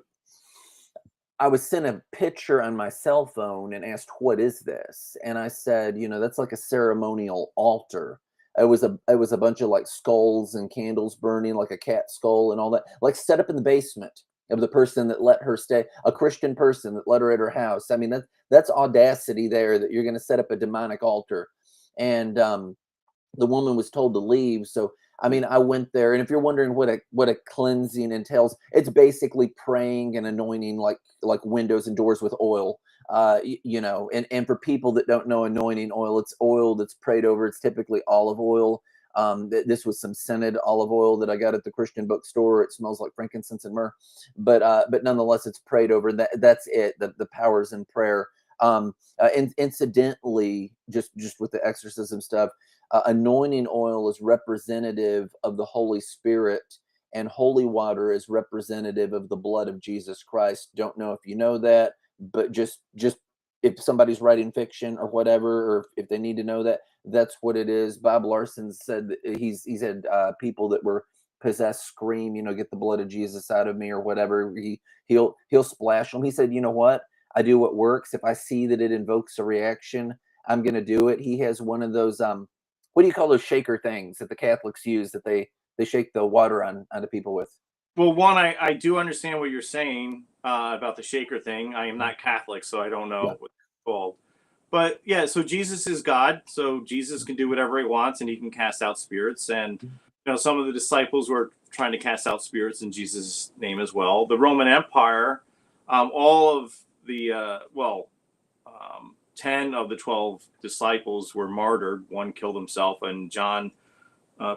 [SPEAKER 1] I was sent a picture on my cell phone and asked, "What is this?" And I said, that's like a ceremonial altar. It was a bunch of like skulls and candles burning, like a cat skull and all that, like set up in the basement of the person that let her stay, a Christian person that let her at her house. I mean, that's audacity there, that you're going to set up a demonic altar. And the woman was told to leave. So I mean, I went there, and if you're wondering what a cleansing entails, it's basically praying and anointing like windows and doors with oil. And for people that don't know anointing oil, it's oil that's prayed over. It's typically olive oil. This was some scented olive oil that I got at the Christian bookstore. It smells like frankincense and myrrh, but nonetheless, it's prayed over. That's it. The powers in prayer. And incidentally, just with the exorcism stuff, anointing oil is representative of the Holy Spirit, and holy water is representative of the blood of Jesus Christ. Don't know if you know that, but just if somebody's writing fiction or whatever, or if they need to know that, that's what it is. Bob Larson said that he's had people that were possessed scream, get the blood of Jesus out of me or whatever. He'll splash them. He said, you know what? I do what works. If I see that it invokes a reaction, I'm going to do it. He has one of those, what do you call those shaker things that the Catholics use that they shake the water onto people with?
[SPEAKER 2] Well, one, I do understand what you're saying about the shaker thing. I am not Catholic, so I don't know
[SPEAKER 1] Yeah.
[SPEAKER 2] what it's called. But yeah, so Jesus is God, so Jesus can do whatever he wants, and he can cast out spirits. And some of the disciples were trying to cast out spirits in Jesus' name as well. The Roman Empire, all of the 10 of the 12 disciples were martyred. One killed himself, and John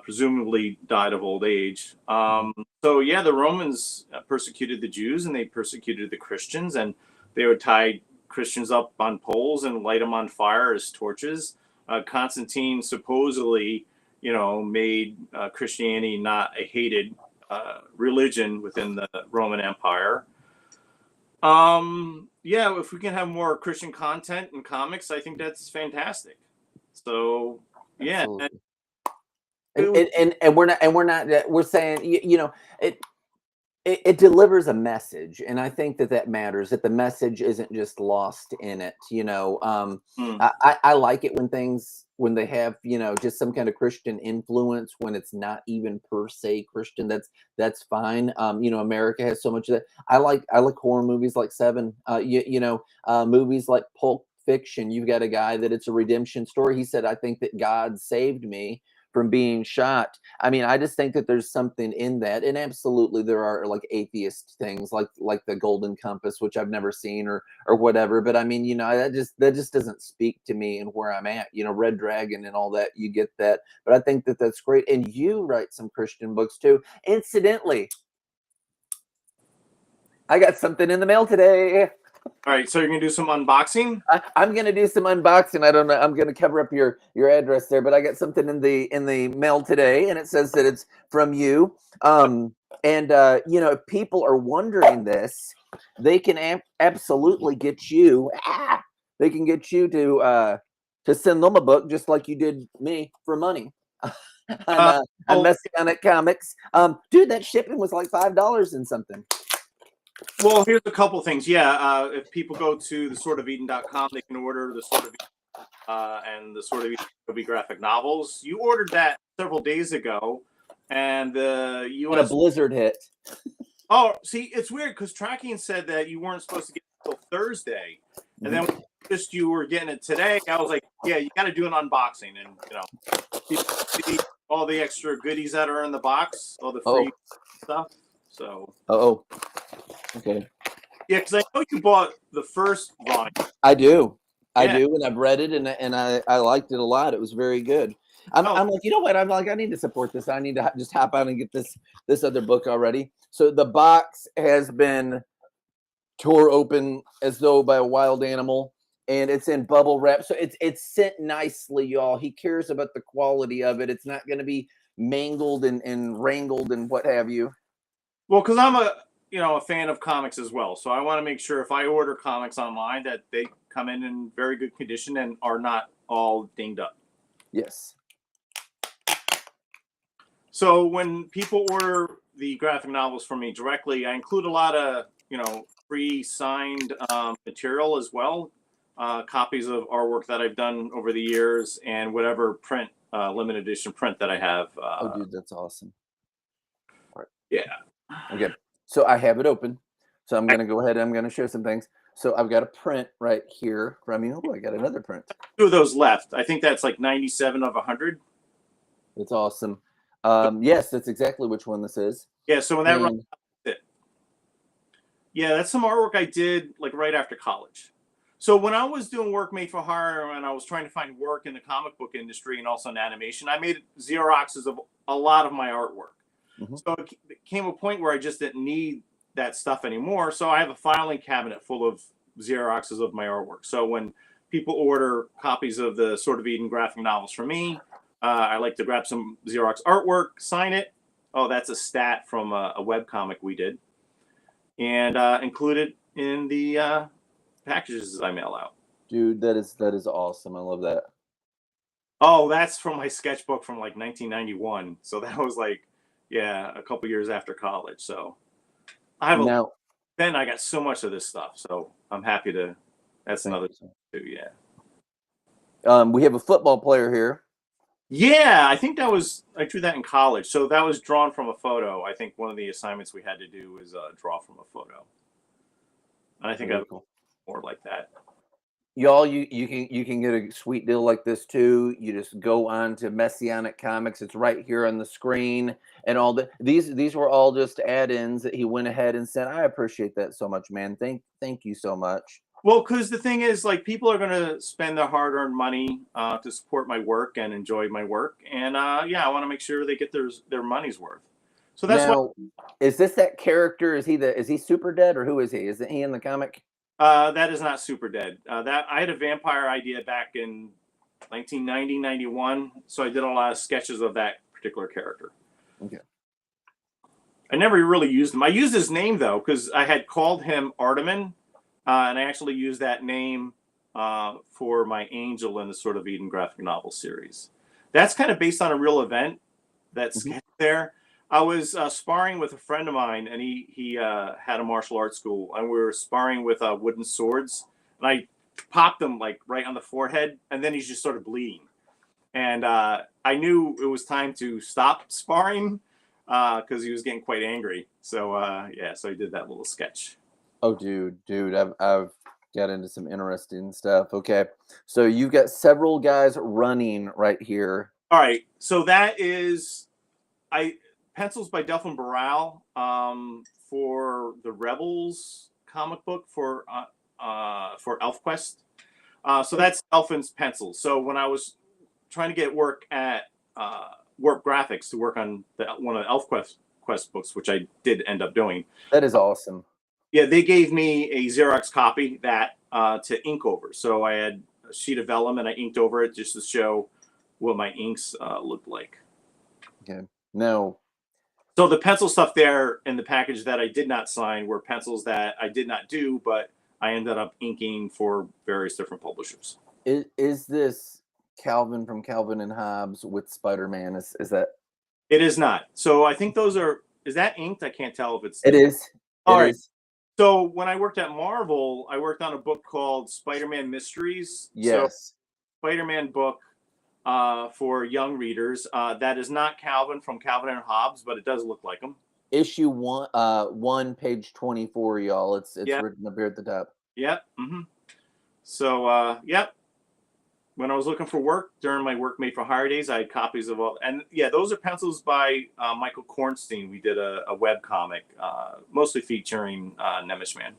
[SPEAKER 2] presumably died of old age. So yeah, the Romans persecuted the Jews, and they persecuted the Christians, and they would tie Christians up on poles and light them on fire as torches. Constantine supposedly, made Christianity not a hated religion within the Roman Empire. Yeah, if we can have more Christian content and comics, I think that's fantastic. So yeah.
[SPEAKER 1] Absolutely. And we're saying, it delivers a message, and I think that matters, that the message isn't just lost in it. I like it when they have just some kind of Christian influence, when it's not even per se Christian. That's fine. America has so much of that. I like horror movies like Seven. Movies like Pulp Fiction. You've got a guy that it's a redemption story. He said, I think that God saved me from being shot. I mean, I just think that there's something in that, and absolutely there are like atheist things like the Golden Compass, which I've never seen, or whatever. But I mean, that just doesn't speak to me and where I'm at. Red Dragon and all that, you get that. But I think that that's great, and you write some Christian books too. Incidentally, I got something in the mail today.
[SPEAKER 2] All right, so you're gonna do some unboxing?
[SPEAKER 1] I'm gonna do some unboxing. I don't know. I'm gonna cover up your address there, but I got something in the mail today, and it says that it's from you. If people are wondering this, they can absolutely get you. They can get you to send them a book, just like you did me, for money. I'm messing on it comics. Dude, that shipping was like $5 and something.
[SPEAKER 2] Well, here's a couple things. Yeah, if people go to theSwordOfEden.com, they can order the Sword of Eden and the Sword of Eden graphic novels. You ordered that several days ago, and the U.S.
[SPEAKER 1] When a blizzard hit.
[SPEAKER 2] Oh, see, it's weird because tracking said that you weren't supposed to get it until Thursday, and then when you were getting it today, I was like, yeah, you got to do an unboxing, and see all the extra goodies that are in the box, all the free stuff. So.
[SPEAKER 1] Okay.
[SPEAKER 2] Yeah, because I know you bought the first volume.
[SPEAKER 1] I do, and I've read it, and I liked it a lot. It was very good. I'm like, you know what? I'm like, I need to support this. I need to just hop on and get this other book already. So the box has been tore open as though by a wild animal, and it's in bubble wrap. So it's sent nicely, y'all. He cares about the quality of it. It's not going to be mangled and wrangled and what have you.
[SPEAKER 2] Well, because I'm a fan of comics as well, so I want to make sure if I order comics online that they come in very good condition and are not all dinged up.
[SPEAKER 1] Yes.
[SPEAKER 2] So when people order the graphic novels from me directly, I include a lot of pre-signed material as well, copies of artwork that I've done over the years, and whatever print, limited edition print that I have.
[SPEAKER 1] Oh, dude, that's awesome.
[SPEAKER 2] All right. Yeah.
[SPEAKER 1] Okay, so I have it open. So I'm going to go ahead and I'm going to show some things. So I've got a print right here from you. Oh, I got another print.
[SPEAKER 2] 2 of those left. I think that's like 97 of 100.
[SPEAKER 1] That's awesome. Yes, that's exactly which one this is.
[SPEAKER 2] Yeah, so when that runs out, yeah, that's some artwork I did like right after college. So when I was doing work made for hire and I was trying to find work in the comic book industry and also in animation, I made Xeroxes of a lot of my artwork.
[SPEAKER 1] Mhm.
[SPEAKER 2] So it came a point where I just didn't need that stuff anymore. So I have a filing cabinet full of Xeroxes of my artwork. So when people order copies of the Sword of Eden graphic novels from me, I like to grab some Xerox artwork, sign it. Oh, that's a stat from a web comic we did, and include it in the packages I mail out.
[SPEAKER 1] Dude, that is awesome. I love that.
[SPEAKER 2] Oh, that's from my sketchbook from like 1991. So that was like, yeah, a couple years after college. So I have a
[SPEAKER 1] Now,
[SPEAKER 2] then I got so much of this stuff. So I'm happy to. That's
[SPEAKER 1] thank
[SPEAKER 2] another
[SPEAKER 1] you, sir.
[SPEAKER 2] too. Yeah.
[SPEAKER 1] We have a football player here.
[SPEAKER 2] Yeah, I think I drew that in college. So that was drawn from a photo. I think one of the assignments we had to do was draw from a photo. And I think
[SPEAKER 1] Very
[SPEAKER 2] I'm
[SPEAKER 1] cool.
[SPEAKER 2] more like that.
[SPEAKER 1] Y'all, you can get a sweet deal like this too. You just go on to Messianic Comics. It's right here on the screen, and all these were all just add-ins that he went ahead and said. I appreciate that so much, man. Thank you so much.
[SPEAKER 2] Well, because the thing is, like, people are going to spend their hard-earned money to support my work and enjoy my work, and yeah, I want to make sure they get their money's worth. So that's why
[SPEAKER 1] Now, is this that character? Is he Super Dead or who is he? Isn't he in the comic?
[SPEAKER 2] that is not Super Dead. That I had a vampire idea back in 1990, 91, so I did a lot of sketches of that particular character.
[SPEAKER 1] Okay.
[SPEAKER 2] I never really used him. I used his name though because I had called him Artemin, and I actually used that name for my angel in the Sort of Eden graphic novel series. That's kind of based on a real event. That
[SPEAKER 1] Mhm.
[SPEAKER 2] sketch there. I was sparring with a friend of mine, and he had a martial arts school, and we were sparring with wooden swords, and I popped him like right on the forehead, and then he's just sort of bleeding, and I knew it was time to stop sparring because he was getting quite angry. So yeah, so I did that little sketch.
[SPEAKER 1] Oh, dude, I've got into some interesting stuff. Okay, so you've got several guys running right here.
[SPEAKER 2] All right, so that is I pencils by Delphin Barral for the Rebels comic book for ElfQuest. So that's Elfin's pencils. So when I was trying to get work at Warp Graphics to work on one of the ElfQuest books, which I did end up doing,
[SPEAKER 1] That is awesome.
[SPEAKER 2] yeah, they gave me a Xerox copy that to ink over. So I had a sheet of vellum and I inked over it just to show what my inks looked like.
[SPEAKER 1] Okay. Now,
[SPEAKER 2] So the pencil stuff there in the package that I did not sign were pencils that I did not do, but I ended up inking for various different publishers.
[SPEAKER 1] is this Calvin from Calvin and Hobbes with Spider-Man? Is that
[SPEAKER 2] It is not. So I think those are. Is that inked? I can't tell if it's.
[SPEAKER 1] it is.
[SPEAKER 2] All
[SPEAKER 1] It
[SPEAKER 2] right.
[SPEAKER 1] is.
[SPEAKER 2] So when I worked at Marvel, I worked on a book called Spider-Man Mysteries. So
[SPEAKER 1] Yes.
[SPEAKER 2] Spider-Man book for young readers. That is not Calvin from Calvin and Hobbes, but it does look like him.
[SPEAKER 1] Issue one, page 24, y'all. It's
[SPEAKER 2] Yeah.
[SPEAKER 1] written up here at the top.
[SPEAKER 2] Yep. Mm-hmm. So yep. When I was looking for work during my work made for hire days, I had copies of all. And yeah, those are pencils by Michael Kornstein. We did a web comic, mostly featuring Nemeshman,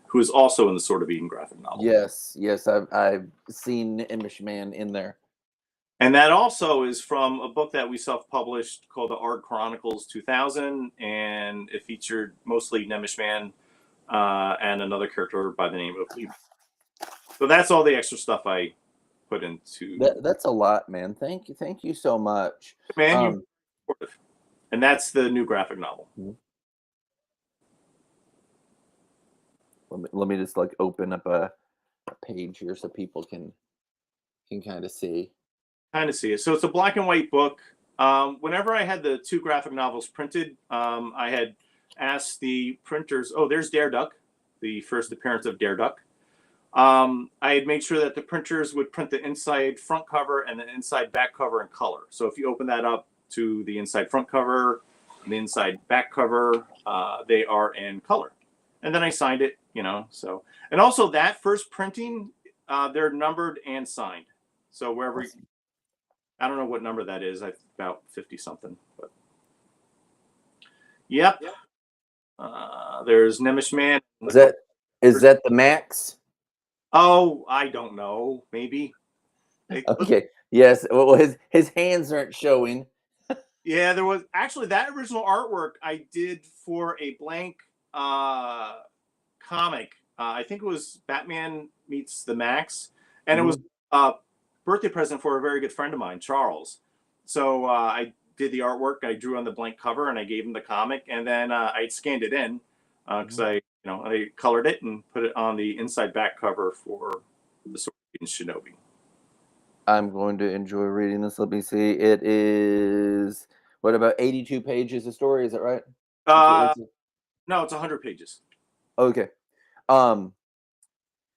[SPEAKER 2] who is also in the Sword of Eden graphic novel.
[SPEAKER 1] Yes, I've seen Image Man in there.
[SPEAKER 2] And that also is from a book that we self-published called The Art Chronicles 2000, and it featured mostly Nemeshman and another character by the name of Lee. So that's all the extra stuff I put into.
[SPEAKER 1] That's a lot, man. Thank you so much.
[SPEAKER 2] Man, you supportive. And that's the new graphic novel.
[SPEAKER 1] Let me just like open up a page here so people can kind of see.
[SPEAKER 2] Kind of see it. So it's a black and white book. Whenever I had the two graphic novels printed, I had asked the printers. Oh, there's Dare Duck, the first appearance of Dare Duck. I had made sure that the printers would print the inside front cover and the inside back cover in color. So if you open that up to the inside front cover and the inside back cover, they are in color. And then I signed it, So, and also that first printing, they're numbered and signed. So wherever, I don't know what number that is. About 50 something, but yep. There's Nemeshman.
[SPEAKER 1] Is that the max?
[SPEAKER 2] Oh, I don't know. Maybe.
[SPEAKER 1] Okay. Yes. Well, his hands aren't showing.
[SPEAKER 2] Yeah, there was actually that original artwork I did for a blank uh, comic. I think it was Batman Meets the Max, and it was
[SPEAKER 1] Mhm.
[SPEAKER 2] a birthday present for a very good friend of mine, Charles. So I did the artwork. I drew on the blank cover, and I gave him the comic, and then I scanned it in because
[SPEAKER 1] Mhm.
[SPEAKER 2] I colored it and put it on the inside back cover for the Sword of Shinobi.
[SPEAKER 1] I'm going to enjoy reading this. Let me see. It is what about 82 pages of story? Is that right?
[SPEAKER 2] Uh, no, it's 100 pages.
[SPEAKER 1] Okay. Um,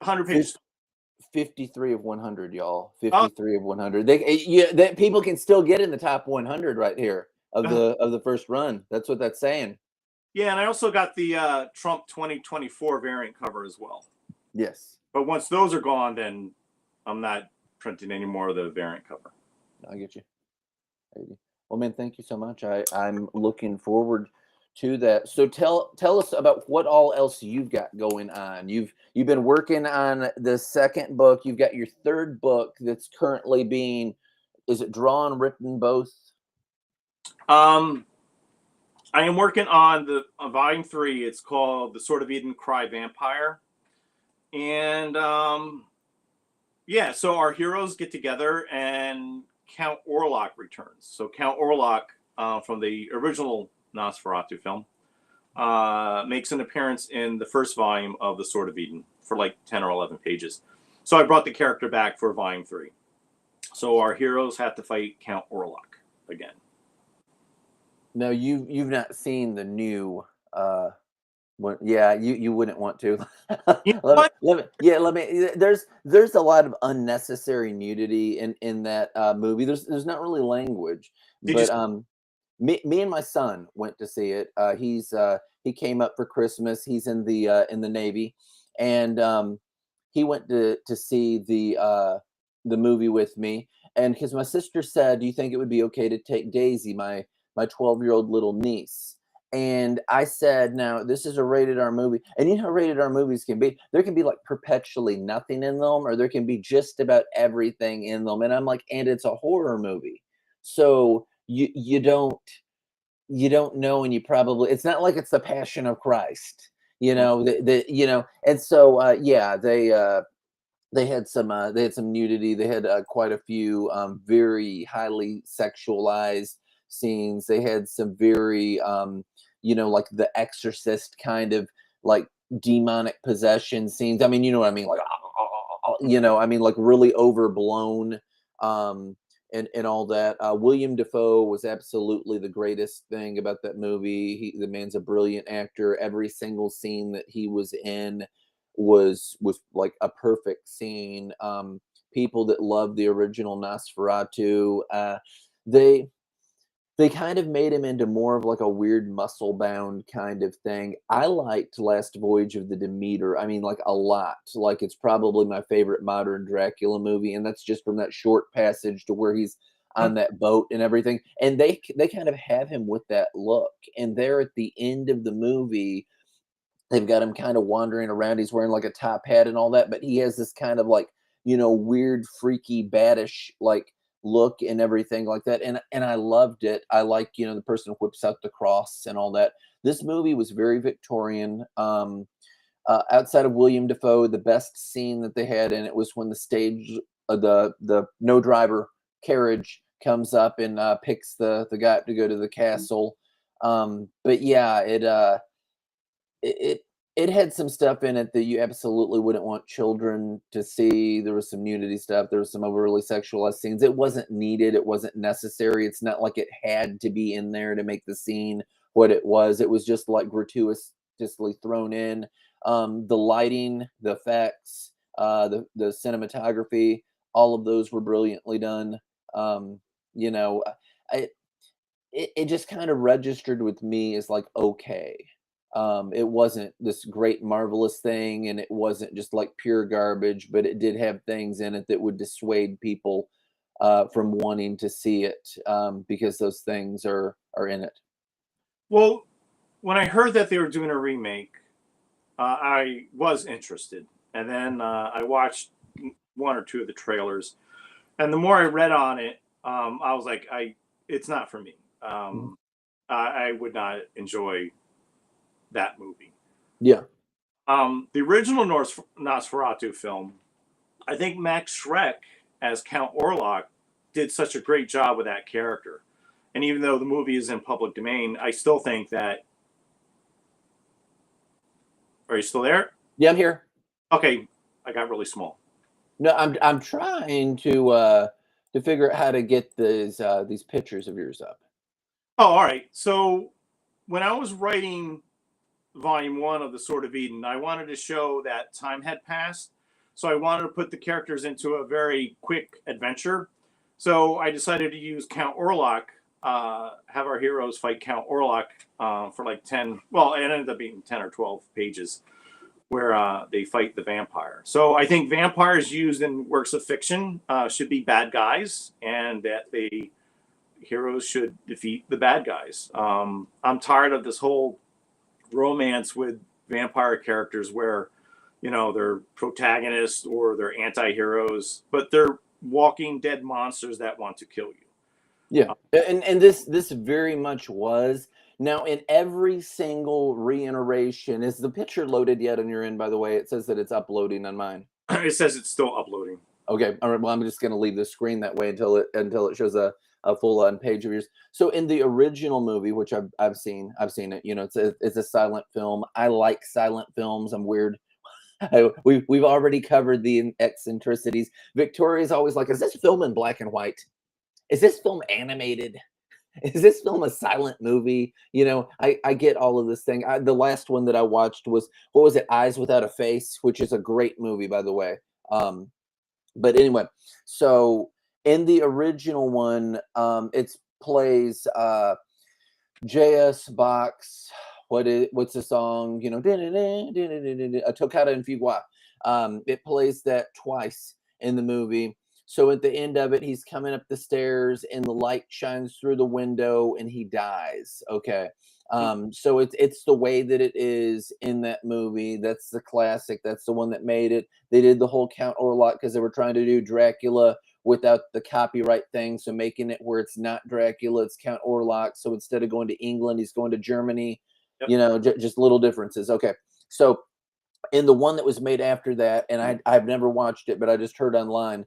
[SPEAKER 2] 100 pages.
[SPEAKER 1] 53 of 100, y'all.
[SPEAKER 2] Oh,
[SPEAKER 1] 53 of 100. Yeah, that people can still get in the top 100 right here of the first run. That's what that's saying.
[SPEAKER 2] yeah, and I also got the Trump 2024 variant cover as well.
[SPEAKER 1] Yes,
[SPEAKER 2] But once those are gone, then I'm not printing any more of the variant cover.
[SPEAKER 1] I get you. Well, man, thank you so much. I'm looking forward to that. So tell us about what all else you've got going on. You've been working on the second book. You've got your third book that's currently being, is it drawn, written, both?
[SPEAKER 2] Um, I am working on the on volume 3. It's called The Sword of Eden Cry Vampire. And yeah, so our heroes get together and Count Orlok returns. So Count Orlok from the original Nosferatu film makes an appearance in the first volume of The Sword of Eden for like 10 or 11 pages. So I brought the character back for volume 3. So our heroes have to fight Count Orlok again.
[SPEAKER 1] No, you've not seen the new one. Yeah, you wouldn't want to.
[SPEAKER 2] You know what?
[SPEAKER 1] Let me. There's a lot of unnecessary nudity in that movie. There's not really language,
[SPEAKER 2] Did you?
[SPEAKER 1] but me and my son went to see it. He came up for Christmas. He's in the Navy, and he went to see the movie with me. And because my sister said, "Do you think it would be okay to take Daisy, my 12-year-old little niece?" And I said, "Now this is a rated R movie, and you know how rated R movies can be. There can be like perpetually nothing in them, or there can be just about everything in them." And I'm like, "And it's a horror movie, so you don't know, and you probably it's not like it's the Passion of Christ, and so yeah, they had some nudity. They had quite a few very highly sexualized scenes. They had some very like the Exorcist kind of like demonic possession scenes. I mean, you know what I mean, like I mean, like really overblown. Um, and all that. William Defoe was absolutely the greatest thing about that movie. The man's a brilliant actor. Every single scene that he was in was like a perfect scene. People that love the original Nosferatu, they they kind of made him into more of like a weird muscle bound kind of thing. I liked Last Voyage of the Demeter. I mean, like a lot. Like it's probably my favorite modern Dracula movie, and that's just from that short passage to where he's on that boat and everything. And they kind of have him with that look. And there at the end of the movie, they've got him kind of wandering around. He's wearing like a top hat and all that, but he has this kind of like, weird, freaky, baddish like look and everything like that. And I loved it. I like, the person whips out the cross and all that. This movie was very Victorian. Outside of William Defoe, the best scene that they had in it was when the stage, the no driver carriage comes up and picks the guy up to go to the castle. But yeah, it it had some stuff in it that you absolutely wouldn't want children to see. There was some nudity stuff. There was some overly sexualized scenes. It wasn't needed. It wasn't necessary. It's not like it had to be in there to make the scene what it was. It was just like gratuitously thrown in. The lighting, the effects, the cinematography, all of those were brilliantly done. You know, I it just kind of registered with me as like okay. It wasn't this great marvelous thing, and it wasn't just like pure garbage, but it did have things in it that would dissuade people from wanting to see it, because those things are in it.
[SPEAKER 2] Well, when I heard that they were doing a remake, I was interested. and then I watched one or two of the trailers, and the more I read on it, I was like, it's not for me.
[SPEAKER 1] Mhm.
[SPEAKER 2] I would not enjoy that movie.
[SPEAKER 1] Yeah.
[SPEAKER 2] The original Nosferatu film, I think Max Schreck as Count Orlok did such a great job with that character. And even though the movie is in public domain, I still think that. Are you still there?
[SPEAKER 1] Yeah, I'm here.
[SPEAKER 2] Okay, I got really small.
[SPEAKER 1] No, I'm trying to figure out how to get these pictures of yours up.
[SPEAKER 2] Oh, all right. So when I was writing Volume 1 of The Sword of Eden, I wanted to show that time had passed. So I wanted to put the characters into a very quick adventure. So I decided to use Count Orlok, have our heroes fight Count Orlok for like 10, well, it ended up being 10 or 12 pages where they fight the vampire. So I think vampires used in works of fiction should be bad guys, and that the heroes should defeat the bad guys. I'm tired of this whole romance with vampire characters where, they're protagonists or they're anti-heroes, but they're walking dead monsters that want to kill you.
[SPEAKER 1] Yeah, and this very much was. Now, in every single reiteration, is the picture loaded yet on your end? By the way, it says that it's uploading on mine.
[SPEAKER 2] It says it's still uploading.
[SPEAKER 1] Okay, all right. Well, I'm just going to leave the screen that way until it shows a full on page of yours. So, in the original movie, which I've seen it. It's a silent film. I like silent films. I'm weird. We've already covered the eccentricities. Victoria's always like, "Is this film in black and white? Is this film animated? Is this film a silent movie?" I get all of this thing. The last one that I watched was, what was it? Eyes Without a Face, which is a great movie, by the way. But anyway, so in the original one, it plays J.S. Bach's, what's the song? A Toccata in Fuga. It plays that twice in the movie. So at the end of it, he's coming up the stairs and the light shines through the window and he dies. Okay. So it's the way that it is in that movie. That's the classic. That's the one that made it. They did the whole Count Orlok because they were trying to do Dracula without the copyright thing. So making it where it's not Dracula, it's Count Orlok. So instead of going to England, he's going to Germany.
[SPEAKER 2] Yep.
[SPEAKER 1] Just little differences. Okay. So in the one that was made after that, and I've never watched it, but I just heard online,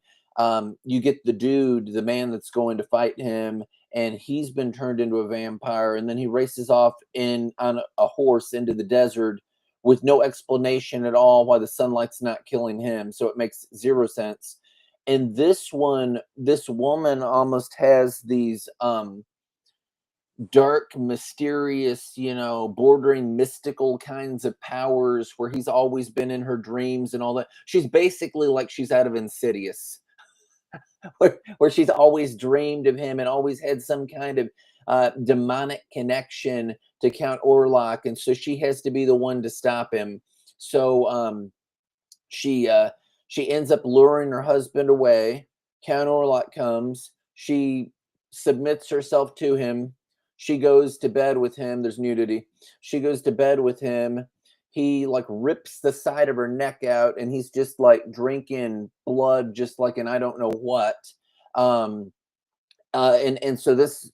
[SPEAKER 1] you get the man that's going to fight him, and he's been turned into a vampire, and then he races off on a horse into the desert with no explanation at all why the sunlight's not killing him. So it makes zero sense. And this one, this woman almost has these dark, mysterious, bordering mystical kinds of powers where he's always been in her dreams and all that. She's basically like she's out of Insidious, where she's always dreamed of him and always had some kind of demonic connection to Count Orlok. And so she has to be the one to stop him. So she ends up luring her husband away. Count Orlok comes. She submits herself to him. She goes to bed with him. There's nudity. She goes to bed with him. He like rips the side of her neck out, and he's just like drinking blood, just like an I don't know what. And so this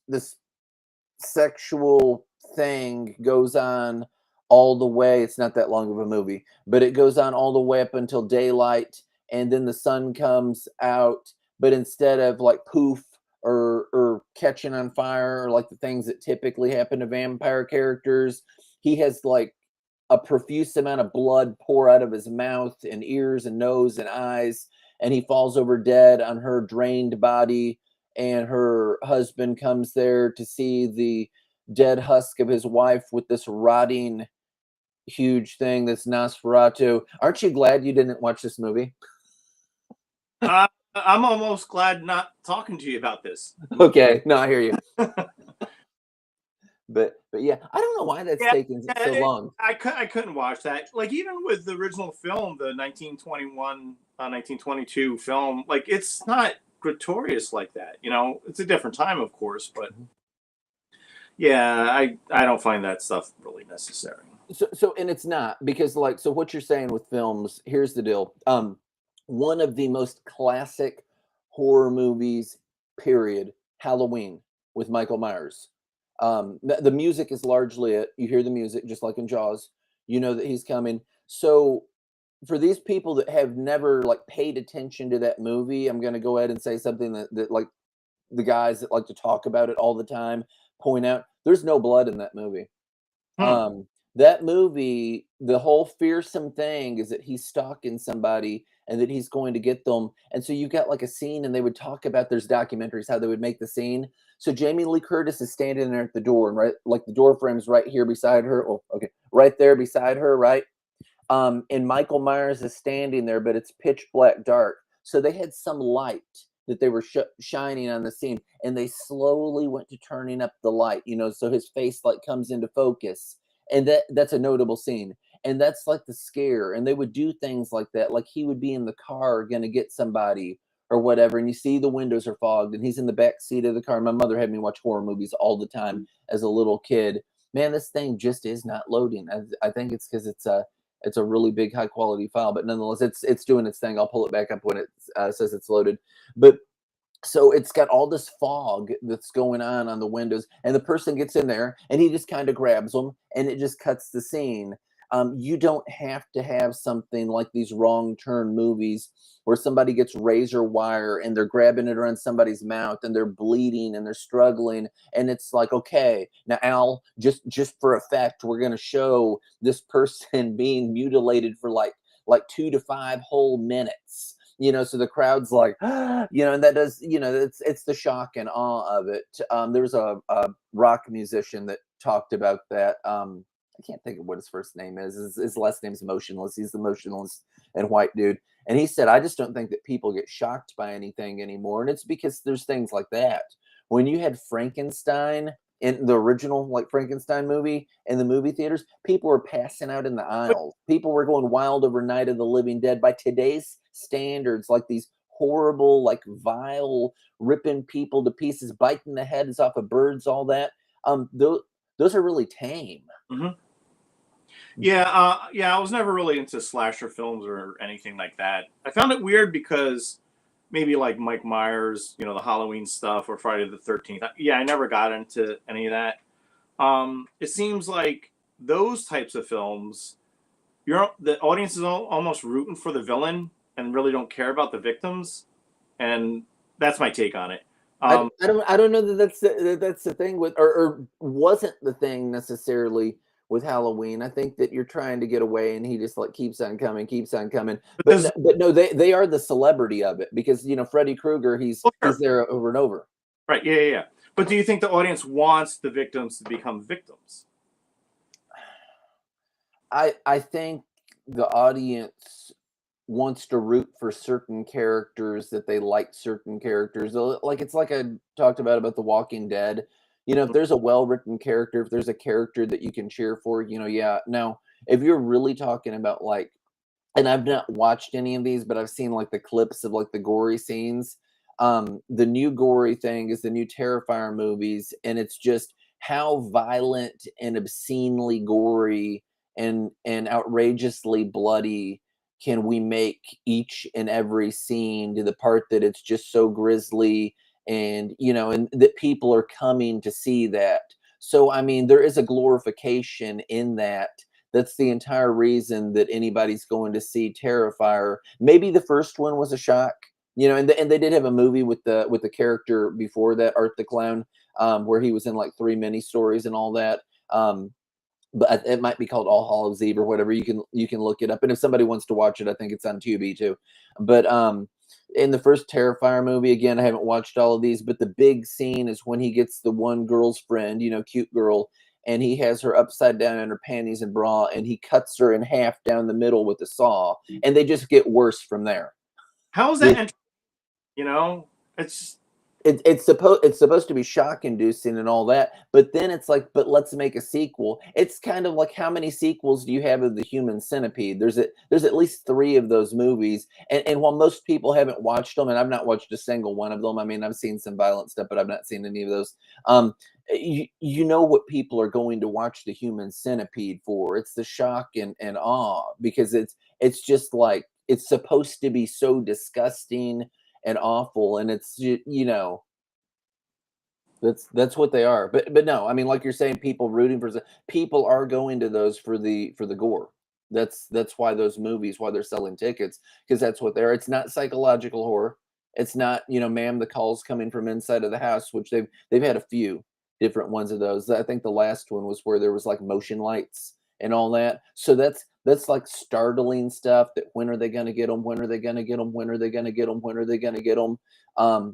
[SPEAKER 1] sexual thing goes on all the way. It's not that long of a movie, but it goes on all the way up until daylight, and then the sun comes out. But instead of like poof or catching on fire or like the things that typically happen to vampire characters, he has like a profuse amount of blood pour out of his mouth and ears and nose and eyes, and he falls over dead on her drained body. And her husband comes there to see the dead husk of his wife with this rotting huge thing that's Nosferatu. Aren't you glad you didn't watch this movie?
[SPEAKER 2] I'm almost glad not talking to you about this.
[SPEAKER 1] Okay, no, I hear you. But yeah, I don't know why that's taking so long.
[SPEAKER 2] I couldn't watch that. Like even with the original film, the 1922 film, like it's not gratuitous like that. It's a different time, of course, but yeah, I don't find that stuff really necessary.
[SPEAKER 1] So and it's not because like so what you're saying with films, here's the deal. One of the most classic horror movies, period, Halloween with Michael Myers. The music is largely it. You hear the music just like in Jaws. You know that he's coming. So for these people that have never like paid attention to that movie, I'm gonna go ahead and say something that like the guys that like to talk about it all the time point out there's no blood in that movie.
[SPEAKER 2] Hmm.
[SPEAKER 1] That movie, the whole fearsome thing is that he's stalking somebody and that he's going to get them. And so you've got like a scene, and they would talk about there's documentaries how they would make the scene. So Jamie Lee Curtis is standing there at the door, and right like the door frame's right here beside her. Oh, okay, right there beside her, right? And Michael Myers is standing there, but it's pitch black dark. So they had some light that they were shining on the scene, and they slowly went to turning up the light, so his face like comes into focus, and that's a notable scene. And that's like the scare. And they would do things like that, like he would be in the car gonna get somebody or whatever, and you see the windows are fogged, and he's in the back seat of the car. My mother had me watch horror movies all the time as a little kid. Man, this thing just is not loading. I think it's because it's a really big, high quality file, but nonetheless, it's doing its thing. I'll pull it back up when it says it's loaded. But so it's got all this fog that's going on the windows, and the person gets in there, and he just kind of grabs them, and it just cuts the scene. You don't have to have something like these wrong turn movies where somebody gets razor wire and they're grabbing it around somebody's mouth and they're bleeding and they're struggling, and it's like, okay, now Al, just for effect, we're going to show this person being mutilated for like 2 to 5 whole minutes, so the crowd's like, and that does, it's the shock and awe of it. There was a rock musician that talked about that. I can't think of what his first name is. His last name's Motionless. He's the motionless and white dude. And he said, I just don't think that people get shocked by anything anymore. And it's because there's things like that. When you had Frankenstein in the original like Frankenstein movie in the movie theaters, people were passing out in the aisles. People were going wild over Night of the Living Dead by today's standards, like these horrible, like vile, ripping people to pieces, biting the heads off of birds, all that. Those are really tame.
[SPEAKER 2] Hmm. Yeah, yeah. I was never really into slasher films or anything like that. I found it weird because maybe like Mike Myers, the Halloween stuff, or Friday the 13th. Yeah, I never got into any of that. It seems like those types of films, the audience is almost rooting for the villain and really don't care about the victims, and that's my take on it.
[SPEAKER 1] I don't know that that's the thing with, or wasn't the thing necessarily with Halloween. I think that you're trying to get away, and he just like keeps on coming, keeps on coming.
[SPEAKER 2] But
[SPEAKER 1] But
[SPEAKER 2] there's
[SPEAKER 1] but no, they are the celebrity of it because Freddy Krueger, he's
[SPEAKER 2] oh,
[SPEAKER 1] he's
[SPEAKER 2] sure.
[SPEAKER 1] there over and over.
[SPEAKER 2] Right, yeah, yeah, yeah. But do you think the audience wants the victims to become victims?
[SPEAKER 1] I think the audience wants to root for certain characters, that they like certain characters. Like it's like I talked about The Walking Dead. If there's a well-written character, if there's a character that you can cheer for, yeah. Now, if you're really talking about like, and I've not watched any of these, but I've seen like the clips of like the gory scenes. The new gory thing is the new Terrifier movies, and it's just how violent and obscenely gory and outrageously bloody can we make each and every scene, to the part that it's just so grisly, and that people are coming to see that. So I mean, there is a glorification in that. That's the entire reason that anybody's going to see Terrifier. Maybe the first one was a shock, and they did have a movie with the character before that, Art the Clown, where he was in like 3 mini stories and all that. But it might be called All Hallows Eve or whatever. You can look it up, and if somebody wants to watch it, I think it's on Tubi too. But in the first Terrifier movie, again, I haven't watched all of these, but the big scene is when he gets the one girl's friend, cute girl, and he has her upside down in her panties and bra, and he cuts her in half down the middle with a saw, and they just get worse from there.
[SPEAKER 2] How is that?
[SPEAKER 1] The-
[SPEAKER 2] You know, it's
[SPEAKER 1] it's supposed to be shock inducing and all that, but then it's like, but let's make a sequel. It's kind of like, how many sequels do you have of the Human Centipede? There's at least three of those movies, and while most people haven't watched them, and I've not watched a single one of them. I mean, I've seen some violent stuff, but I've not seen any of those. You know what people are going to watch the Human Centipede for? It's the shock and awe, because it's just like, it's supposed to be so disgusting and awful, and it's that's what they are. But no, I mean, like you're saying, people rooting for people are going to those for the gore. That's why those movies, why they're selling tickets, because that's what they're. It's not psychological horror. It's not, ma'am, the call's coming from inside of the house, which they've had a few different ones of those. I think the last one was where there was like motion lights and all that. So that's like startling stuff. That when are they going to get them? When are they going to get them? When are they going to get them? When are they going to get them?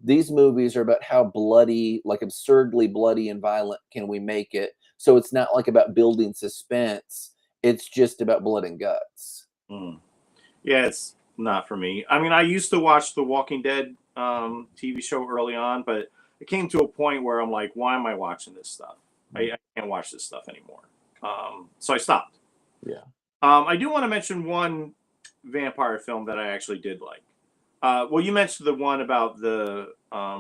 [SPEAKER 1] These movies are about how bloody, like absurdly bloody and violent can we make it. So it's not like about building suspense. It's just about blood and guts.
[SPEAKER 2] Mm. Yeah, it's not for me. I mean, I used to watch the Walking Dead TV show early on, but it came to a point where I'm like, why am I watching this stuff? I can't watch this stuff anymore. So I stopped.
[SPEAKER 1] Yeah.
[SPEAKER 2] I do want to mention one vampire film that I actually did like. Well, you mentioned the one about the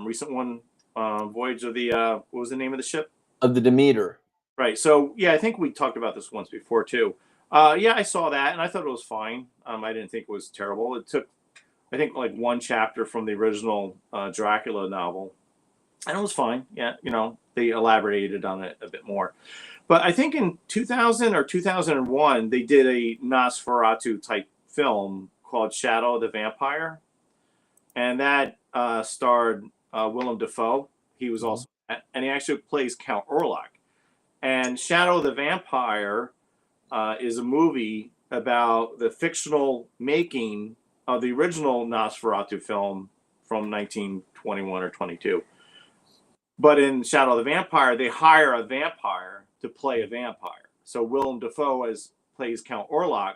[SPEAKER 2] recent one, Voyage of the, what was the name of the ship?
[SPEAKER 1] Of the Demeter.
[SPEAKER 2] Right. So, yeah, I think we talked about this once before, too. Yeah, I saw that, and I thought it was fine. I didn't think it was terrible. It took, I think, like one chapter from the original Dracula novel, and it was fine. Yeah, they elaborated on it a bit more. But I think in 2000 or 2001, they did a Nosferatu type film called Shadow of the Vampire, and that starred Willem Dafoe. He was
[SPEAKER 1] Mhm.
[SPEAKER 2] also, and he actually plays Count Orlok. And Shadow of the Vampire is a movie about the fictional making of the original Nosferatu film from 1921 or 22. But in Shadow of the Vampire, they hire a vampire to play a vampire. So Willem Dafoe plays Count Orlok,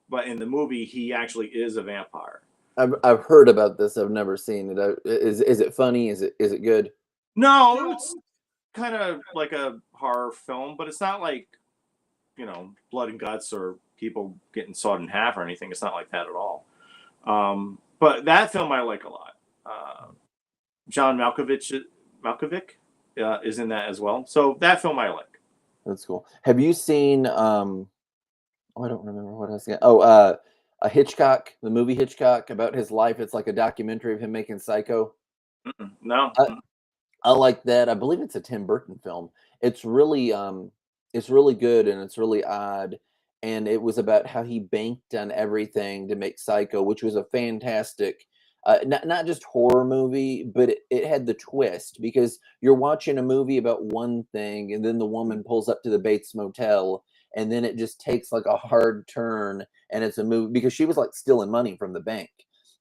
[SPEAKER 2] but in the movie, he actually is a vampire.
[SPEAKER 1] I've heard about this. I've never seen it. Is it funny? Is it good?
[SPEAKER 2] No, it's kind of like a horror film, but it's not like, blood and guts or people getting sawed in half or anything. It's not like that at all. But that film I like a lot. John Malkovich is in that as well. So that film I like.
[SPEAKER 1] That's cool. Have you seen oh, I don't remember what I was saying. Oh, a Hitchcock, the movie Hitchcock, about his life. It's like a documentary of him making Psycho.
[SPEAKER 2] Mm-mm, no.
[SPEAKER 1] I, I like that. I believe it's a Tim Burton film. It's really good, and it's really odd. And it was about how he banked on everything to make Psycho, which was a fantastic, not just horror movie, but it had the twist, because you're watching a movie about one thing, and then the woman pulls up to the Bates Motel, and then it just takes like a hard turn, and it's a movie because she was like stealing money from the bank,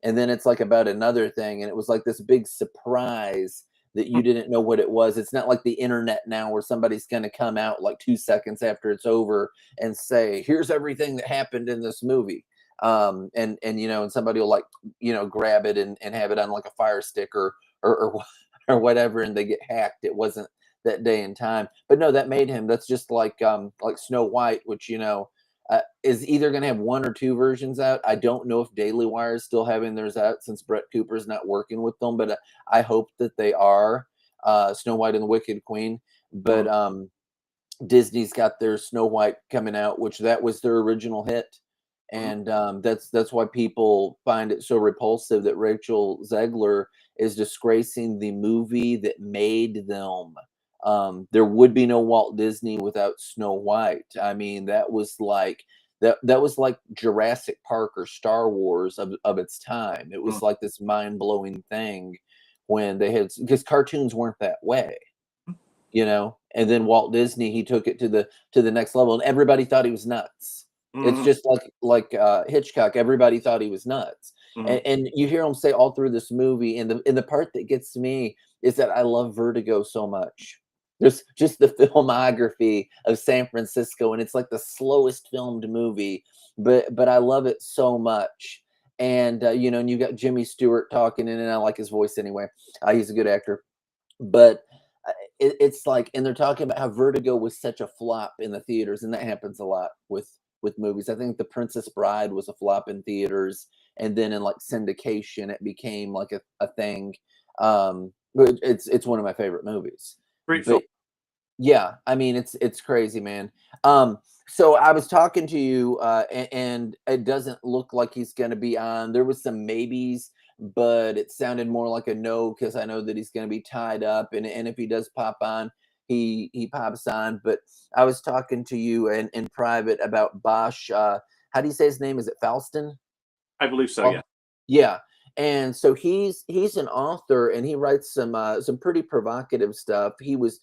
[SPEAKER 1] and then it's like about another thing, and it was like this big surprise that you didn't know what it was. It's not like the internet now where somebody's going to come out like 2 seconds after it's over and say, "Here's everything that happened in this movie." And somebody will like, grab it and have it on like a fire stick or or whatever, and they get hacked. It wasn't that day and time. But no, that made him. That's just like Snow White, which is either going to have one or two versions out. I don't know if Daily Wire is still having theirs out since Brett Cooper's not working with them, but I hope that they are. Snow White and the Wicked Queen. But Disney's got their Snow White coming out, which that was their original hit. And that's why people find it so repulsive that Rachel Zegler is disgracing the movie that made them. There would be no Walt Disney without Snow White. I mean, that was like Jurassic Park or Star Wars of its time. It was like this mind-blowing thing when they had, because cartoons weren't that way. And then Walt Disney, he took it to the next level, and everybody thought he was nuts. It's
[SPEAKER 2] Mm-hmm.
[SPEAKER 1] just like Hitchcock. Everybody thought he was nuts,
[SPEAKER 2] Mm-hmm.
[SPEAKER 1] and you hear him say all through this movie. And the part that gets me is that I love Vertigo so much. There's just the filmography of San Francisco, and it's like the slowest filmed movie, but I love it so much. and you know, and you got Jimmy Stewart talking, and I like his voice anyway. He's a good actor, but it's like, and they're talking about how Vertigo was such a flop in the theaters, and that happens a lot with movies. I think The Princess Bride was a flop in theaters, and then in like syndication, it became like a thing. But it's one of my favorite movies.
[SPEAKER 2] Great film.
[SPEAKER 1] But yeah, I mean, it's crazy, man. So I was talking to you, and it doesn't look like he's going to be on. There was some maybes, but it sounded more like a no because I know that he's going to be tied up, and if he does pop on, he pops on. But I was talking to you in private about Bosch. How do you say his name? Is it Falston?
[SPEAKER 2] I believe so. Yeah.
[SPEAKER 1] Oh, yeah. And so he's an author, and he writes some pretty provocative stuff. He was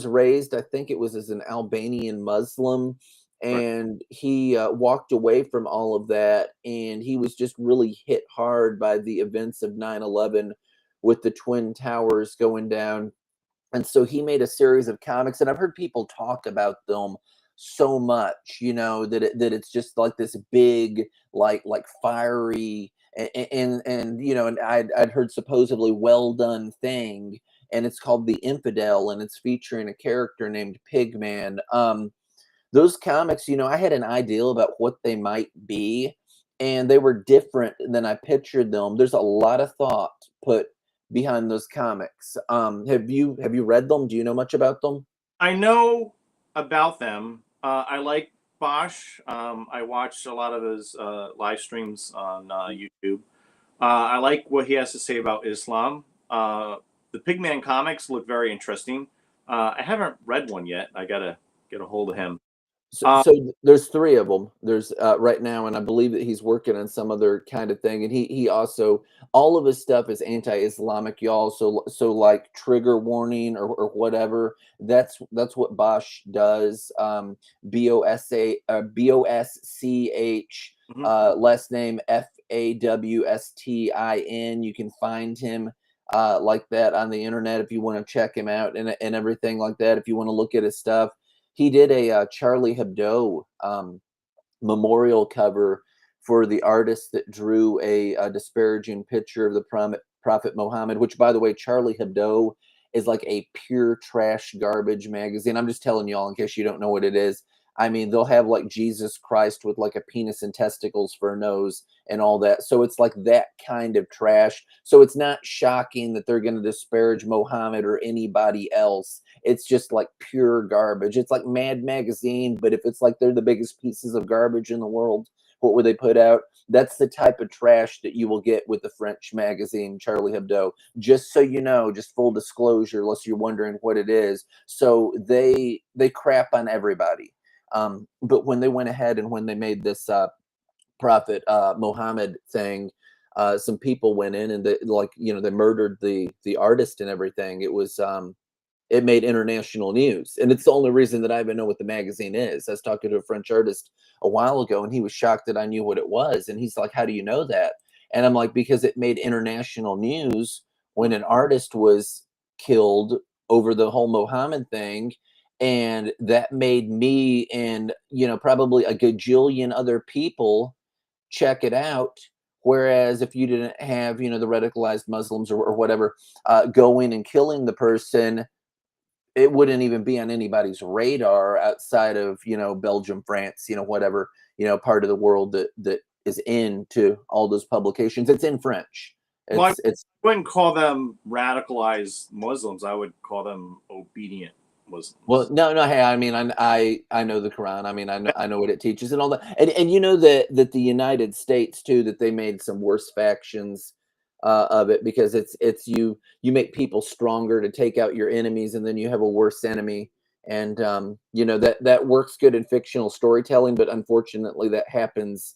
[SPEAKER 1] raised, I think it was as an Albanian Muslim,
[SPEAKER 2] Right.
[SPEAKER 1] and he walked away from all of that, and he was just really hit hard by the events of 9/11 with the Twin Towers going down, and so he made a series of comics, and I've heard people talk about them so much, you know, that it's just like this big, like fiery, and you know, and I'd heard supposedly well done thing, and it's called The Infidel, and it's featuring a character named Pigman. Those comics, you know, I had an ideal about what they might be, and they were different than I pictured them. There's a lot of thought put behind those comics. Have you read them? Do you know much about them?
[SPEAKER 2] I know about them. I like Bosch. I watched a lot of his live streams on YouTube. I like what he has to say about Islam. The Pigman comics look very interesting. I haven't read one yet. I gotta get a hold of him.
[SPEAKER 1] So,
[SPEAKER 2] Uh,
[SPEAKER 1] so there's three of them. There's right now, and I believe that he's working on some other kind of thing. And he also, all of his stuff is anti-Islamic, y'all. So like trigger warning or whatever. That's what Bosch does. Bosch,
[SPEAKER 2] mhm.
[SPEAKER 1] last name Fawstin. You can find him like that on the internet if you want to check him out and everything like that. If you want to look at his stuff, he did a Charlie Hebdo memorial cover for the artist that drew a disparaging picture of the Prophet Muhammad, which, by the way, Charlie Hebdo is like a pure trash garbage magazine. I'm just telling y'all in case you don't know what it is. I mean, they'll have like Jesus Christ with like a penis and testicles for a nose and all that. So it's like that kind of trash. So it's not shocking that they're going to disparage Mohammed or anybody else. It's just like pure garbage. It's like Mad Magazine, but if it's like they're the biggest pieces of garbage in the world, what would they put out? That's the type of trash that you will get with the French magazine Charlie Hebdo. Just so you know, just full disclosure, unless you're wondering what it is. So they crap on everybody. But when they went ahead and when they made this Prophet Muhammad thing, some people went in and they, like, you know, they murdered the artist and everything. It made international news. And it's the only reason that I even know what the magazine is. I was talking to a French artist a while ago, and he was shocked that I knew what it was. And he's like, "How do you know that?" And I'm like, "Because it made international news when an artist was killed over the whole Mohammed thing. And that made me and, you know, probably a gajillion other people check it out. Whereas if you didn't have, you know, the radicalized Muslims or whatever going and killing the person, it wouldn't even be on anybody's radar outside of, you know, Belgium, France, you know, whatever, you know, part of the world that is into all those publications. It's in French.
[SPEAKER 2] Well, I
[SPEAKER 1] It's
[SPEAKER 2] wouldn't call them radicalized Muslims. I would call them obedient
[SPEAKER 1] Well,
[SPEAKER 2] Muslims.
[SPEAKER 1] no. Hey, I mean, I know the Quran. I mean, I know what it teaches and all that. And you know that the United States too, that they made some worse factions of it, because it's you make people stronger to take out your enemies, and then you have a worse enemy. And you know that works good in fictional storytelling, but unfortunately, that happens.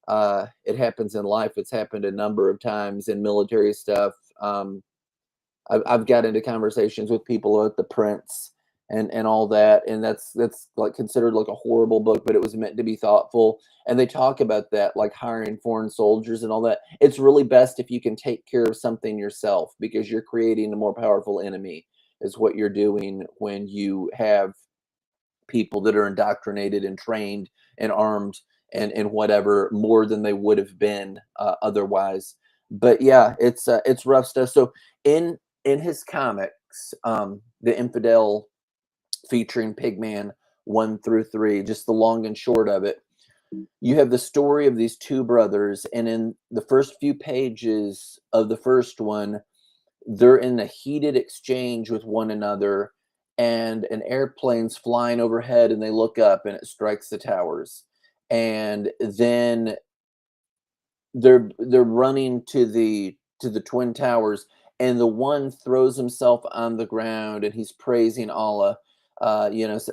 [SPEAKER 1] It happens in life. It's happened a number of times in military stuff. I've got into conversations with people about the Prince and all that, and that's like considered like a horrible book, but it was meant to be thoughtful. And they talk about that, like hiring foreign soldiers and all that. It's really best if you can take care of something yourself, because you're creating a more powerful enemy, is what you're doing when you have people that are indoctrinated and trained and armed and whatever more than they would have been otherwise. But yeah, it's rough stuff. So in his comics, the Infidel featuring Pigman 1 through 3, just the long and short of it, you have the story of these two brothers, and in the first few pages of the first one, they're in a heated exchange with one another, and an airplane's flying overhead, and they look up, and it strikes the towers, and then they're running to the twin towers, and the one throws himself on the ground, and he's praising Allah,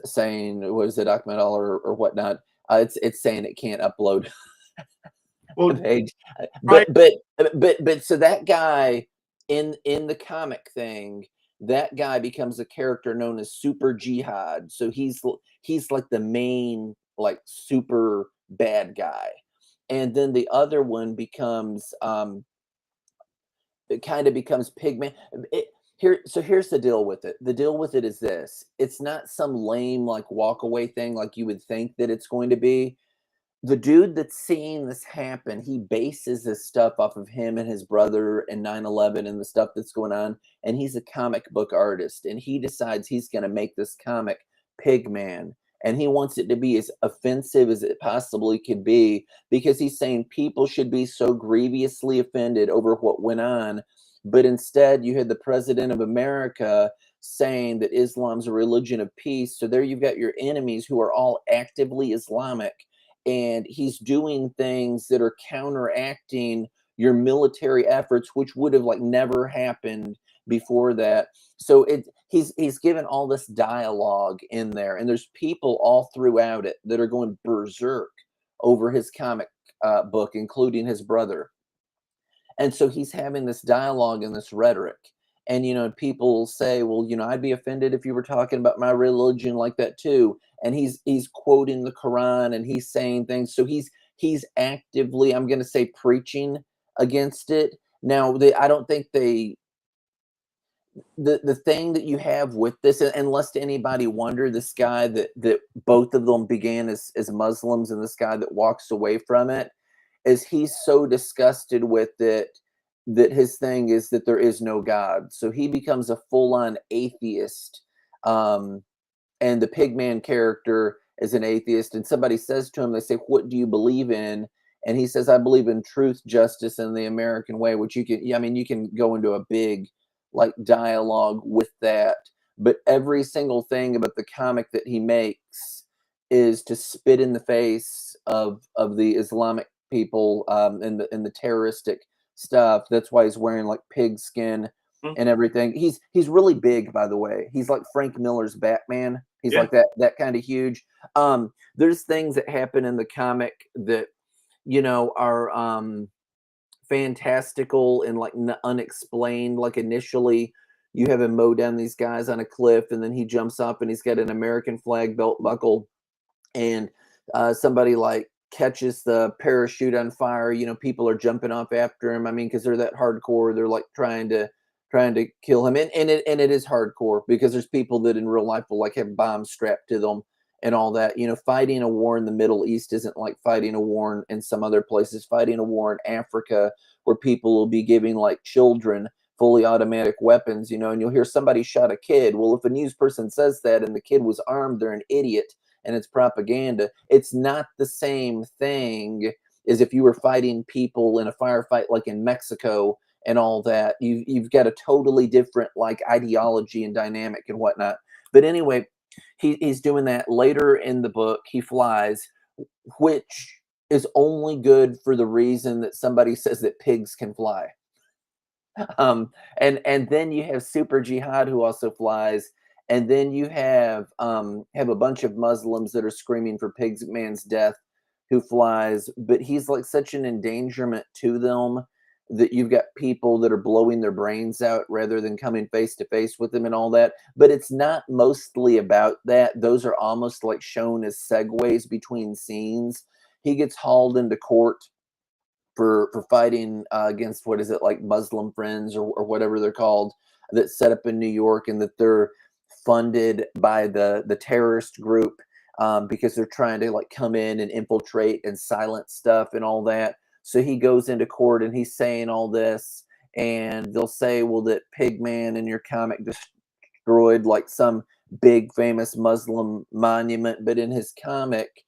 [SPEAKER 1] saying, what is it, Ahmed Allah, or whatnot. It's saying it can't upload the
[SPEAKER 2] Well,
[SPEAKER 1] page.
[SPEAKER 2] right.
[SPEAKER 1] But so that guy in the comic thing, that guy becomes a character known as Super Jihad. So he's like the main, like, super bad guy. And then the other one becomes it kind of becomes Pigman. Here's the deal with it. The deal with it is this: it's not some lame, like, walk away thing like you would think that it's going to be. The dude that's seeing this happen, he bases this stuff off of him and his brother and 9/11 and the stuff that's going on. And he's a comic book artist, and he decides he's going to make this comic Pigman. And he wants it to be as offensive as it possibly could be, because he's saying people should be so grievously offended over what went on. But instead, you had the president of America saying that Islam's a religion of peace. So there you've got your enemies who are all actively Islamic, and he's doing things that are counteracting your military efforts, which would have, like, never happened before that. So he's given all this dialogue in there, and there's people all throughout it that are going berserk over his comic book, including his brother. And so he's having this dialogue and this rhetoric. And, people say, well, I'd be offended if you were talking about my religion like that too. And he's quoting the Quran, and he's saying things. So he's actively, I'm going to say, preaching against it. Now, I don't think the thing that you have with this, and lest anybody wonder, this guy that both of them began as Muslims, and this guy that walks away from it, is he's so disgusted with it that his thing is that there is no God. So he becomes a full-on atheist. And the Pigman character is an atheist. And somebody says to him, they say, "What do you believe in?" And he says, "I believe in truth, justice, and the American way," which you can go into a big, like, dialogue with that. But every single thing about the comic that he makes is to spit in the face of the Islamic people, and the terroristic stuff. That's why he's wearing, like, pig skin
[SPEAKER 2] Mhm.
[SPEAKER 1] and everything. He's really big, by the way. He's like Frank Miller's Batman. He's
[SPEAKER 2] Yeah.
[SPEAKER 1] like that kind of huge. There's things that happen in the comic that are fantastical and, like, unexplained. Like, initially, you have him mow down these guys on a cliff, and then he jumps up, and he's got an American flag belt buckle, and somebody, like, catches the parachute on fire. People are jumping off after him. I mean, because they're that hardcore. They're, like, trying to kill him, and it is hardcore, because there's people that in real life will, like, have bombs strapped to them and all that. Fighting a war in the Middle East isn't like fighting a war in some other places. Fighting a war in Africa, where people will be giving, like, children fully automatic weapons, and you'll hear somebody shot a kid. Well, if a news person says that and the kid was armed, they're an idiot, and it's propaganda. It's not the same thing as if you were fighting people in a firefight, like in Mexico and all that. You've got a totally different, like, ideology and dynamic and whatnot. But anyway, he's doing that. Later in the book, he flies, which is only good for the reason that somebody says that pigs can fly. And then you have Super Jihad, who also flies, and then you have a bunch of Muslims that are screaming for Pigman's death, who flies. But he's like such an endangerment to them that you've got people that are blowing their brains out rather than coming face to face with them and all that. But it's not mostly about that. Those are almost like shown as segues between scenes. He gets hauled into court for fighting against, what is it, like, Muslim Friends, or whatever they're called, that set up in New York, and that they're funded by the terrorist group. because they're trying to like come in and infiltrate and silence stuff and all that. So he goes into court and he's saying all this, and they'll say, well, that Pigman in your comic destroyed like some big famous Muslim monument, but in his comic,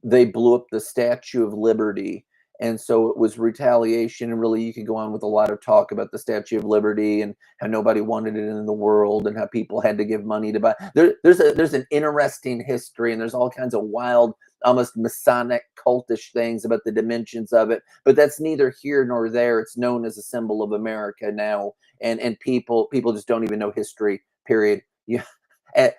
[SPEAKER 1] they blew up the Statue of Liberty. And so it was retaliation. And really, you could go on with a lot of talk about the Statue of Liberty and how nobody wanted it in the world and how people had to give money to buy. There's an interesting history, and there's all kinds of wild, almost Masonic cultish things about the dimensions of it. But that's neither here nor there. It's known as a symbol of America now, and people just don't even know history. Period. Yeah,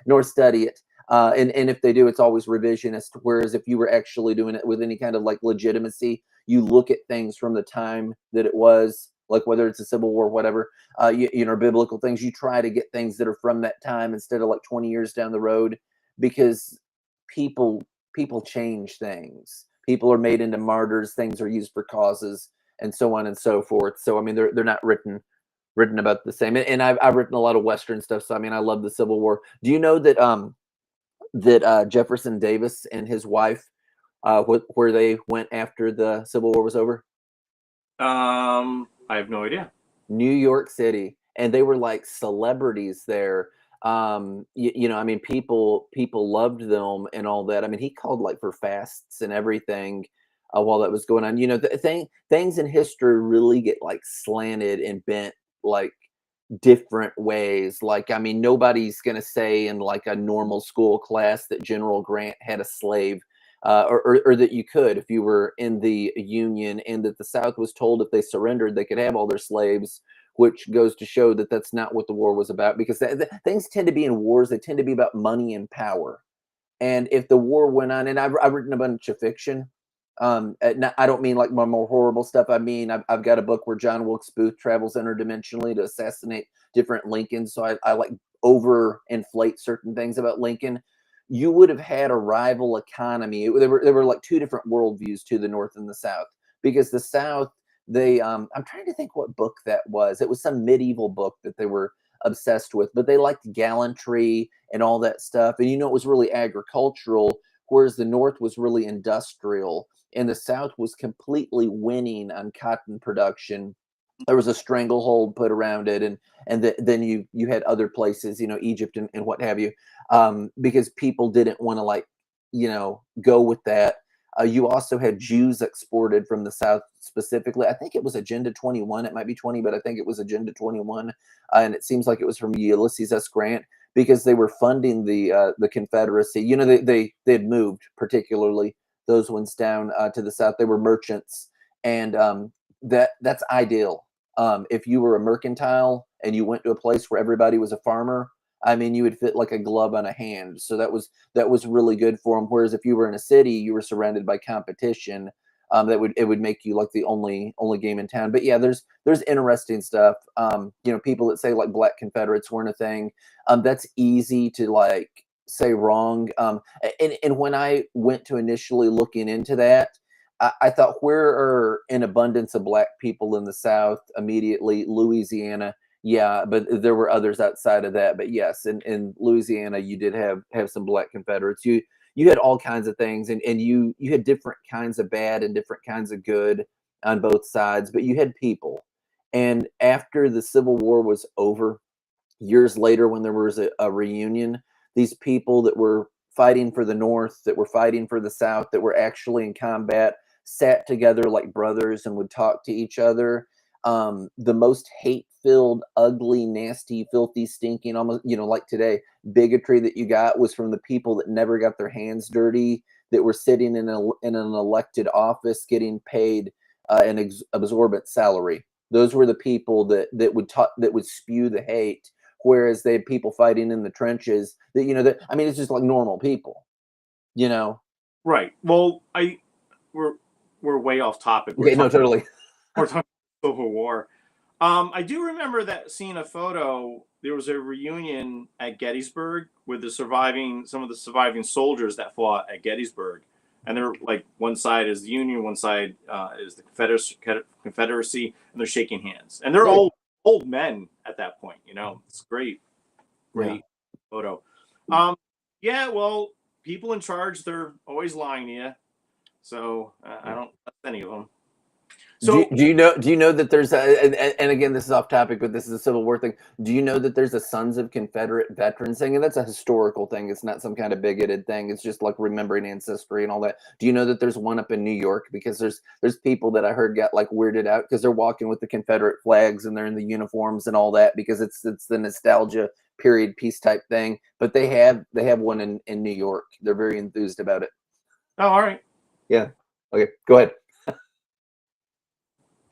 [SPEAKER 1] nor study it. And if they do, it's always revisionist. Whereas if you were actually doing it with any kind of like legitimacy, you look at things from the time that it was, like whether it's a Civil War, whatever, biblical things. You try to get things that are from that time instead of like 20 years down the road, because people change things. People are made into martyrs. Things are used for causes, and so on and so forth. So I mean, they're not written about the same. And I've written a lot of Western stuff. So I mean, I love the Civil War. Do you know that Jefferson Davis and his wife, where they went after the Civil War was over?
[SPEAKER 2] I have no idea.
[SPEAKER 1] New York City, and they were like celebrities there. I mean, people loved them and all that. I mean, he called like for fasts and everything while that was going on. Things in history really get like slanted and bent like different ways. Like, I mean, nobody's going to say in like a normal school class that General Grant had a slave, or that you could, if you were in the Union, and that the South was told if they surrendered, they could have all their slaves, which goes to show that that's not what the war was about. Because things tend to be in wars, they tend to be about money and power. And if the war went on, and I've written a bunch of fiction. I don't mean like my more horrible stuff. I mean, I've got a book where John Wilkes Booth travels interdimensionally to assassinate different Lincolns. So I like over inflate certain things about Lincoln. You would have had a rival economy. There were like two different worldviews to the North and the South, because the South, I'm trying to think what book that was. It was some medieval book that they were obsessed with, but they liked gallantry and all that stuff. And it was really agricultural, whereas the North was really industrial, and the South was completely winning on cotton production. There was a stranglehold put around it, and then you had other places, Egypt and what have you, because people didn't want to like, go with that. You also had Jews exported from the South specifically. I think it was Agenda 21. It might be 20, but I think it was Agenda 21, and it seems like it was from Ulysses S. Grant, because they were funding the Confederacy. They had moved, particularly those ones down to the South. They were merchants, and that's ideal. If you were a mercantile and you went to a place where everybody was a farmer, I mean, you would fit like a glove on a hand. So that was really good for them. Whereas if you were in a city, you were surrounded by competition. It would make you like the only game in town. But yeah, there's interesting stuff. People that say like Black Confederates weren't a thing. That's easy to like say wrong. And when I went to initially looking into that, I thought, where are an abundance of Black people in the South? Immediately, Louisiana. Yeah, but there were others outside of that. But yes, in Louisiana, you did have some Black Confederates. You had all kinds of things, and you had different kinds of bad and different kinds of good on both sides, but you had people. And after the Civil War was over, years later, when there was a reunion, these people that were fighting for the North, that were fighting for the South, that were actually in combat, sat together like brothers and would talk to each other. The most hate-filled, ugly, nasty, filthy, stinking, almost, like today, bigotry that you got was from the people that never got their hands dirty, that were sitting in an elected office getting paid an exorbitant salary. Those were the people that would spew the hate, whereas they had people fighting in the trenches that I mean, it's just like normal people.
[SPEAKER 2] Right. Well, we're way off topic.
[SPEAKER 1] Okay, no, totally.
[SPEAKER 2] We're talking Civil War. I do remember that seeing a photo. There was a reunion at Gettysburg with some of the surviving soldiers that fought at Gettysburg, and they're like, one side is the Union, one side is the Confederacy, and they're shaking hands, and they're
[SPEAKER 1] Right.
[SPEAKER 2] old men at that point. It's great
[SPEAKER 1] Yeah.
[SPEAKER 2] photo. Yeah. Well, people in charge, they're always lying to you. So I
[SPEAKER 1] Yeah.
[SPEAKER 2] don't trust any of them.
[SPEAKER 1] Do you,
[SPEAKER 2] So
[SPEAKER 1] do you know that there's a and again, this is off topic, but this is a Civil War thing. Do you know that there's a Sons of Confederate Veterans thing, and that's a historical thing? It's not some kind of bigoted thing. It's just like remembering ancestry and all that. Do you know that there's one up in New York? Because there's people that I heard got like weirded out because they're walking with the Confederate flags and they're in the uniforms and all that because it's the nostalgia period piece type thing. But they have one in New York. They're very enthused about it.
[SPEAKER 2] oh, all right.
[SPEAKER 1] Yeah. Okay. Go ahead.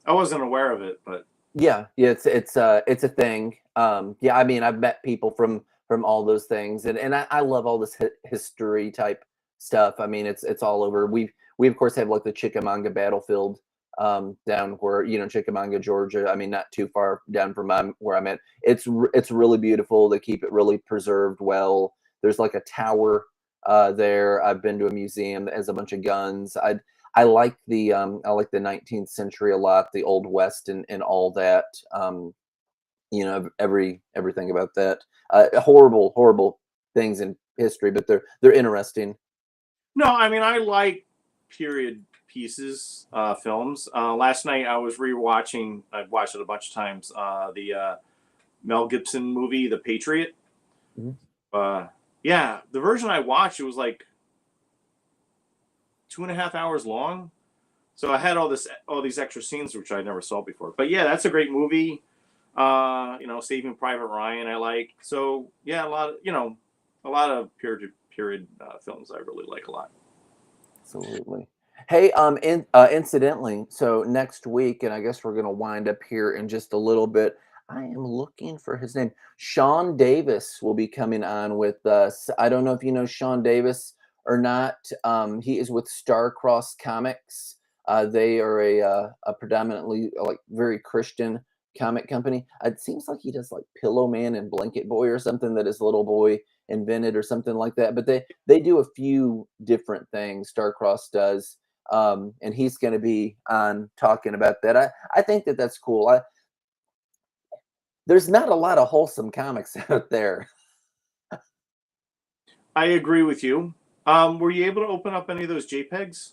[SPEAKER 2] I wasn't aware of it, but
[SPEAKER 1] Yeah, yeah, it's a thing. Yeah, I mean, I've met people from all those things, and I love all this history type stuff. I mean, it's all over. We of course have like the Chickamauga battlefield down where Chickamauga, Georgia. I mean, not too far down from where I'm at. It's really beautiful. They keep it really preserved well. There's like a tower there. I've been to a museum that has a bunch of guns. I like the 19th century a lot, the Old West and all that. Everything about that. Horrible things in history, but they're interesting.
[SPEAKER 2] no, I mean I like period pieces, films. Last night I was rewatching. I've watched it a bunch of times. The Mel Gibson movie, The Patriot.
[SPEAKER 1] Mhm.
[SPEAKER 2] Yeah, the version I watched, it was like 2.5 hours long. So I had all these extra scenes which I never saw before. But yeah, that's a great movie. Saving Private Ryan, I like. So yeah, a lot of period films I really like a lot.
[SPEAKER 1] Absolutely. Hey, incidentally, so next week, and I guess we're gonna wind up here in just a little bit. I am looking for his name. Sean Davis will be coming on with us. I don't know if you know Sean Davis or not. He is with Starcross Comics. They are a predominantly like very Christian comic company. It seems like he does like Pillow Man and Blanket Boy or something that his little boy invented or something like that. But they do a few different things. Starcross does, and he's going to be on talking about that. I think that's cool. There's not a lot of wholesome comics out there.
[SPEAKER 2] I agree with you. Were you able to open up any of those JPEGs?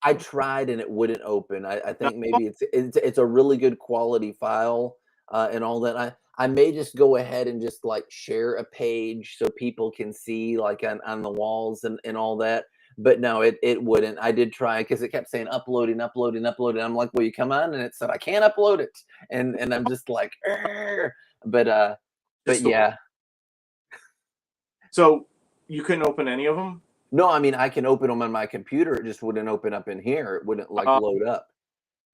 [SPEAKER 1] I tried and it wouldn't open. I
[SPEAKER 2] No.
[SPEAKER 1] think maybe it's a really good quality file and all that. I may just go ahead and just like share a page so people can see like on the walls and all that. But no, it wouldn't. I did try because it kept saying uploading, uploading, uploading. I'm like, will you come on? And it said I can't upload it, and I'm just like, "Arr." But
[SPEAKER 2] Just the,
[SPEAKER 1] yeah.
[SPEAKER 2] so you couldn't open any of them?
[SPEAKER 1] No, I mean I can open them on my computer. It just wouldn't open up in here. It wouldn't like
[SPEAKER 2] Uh,
[SPEAKER 1] load up.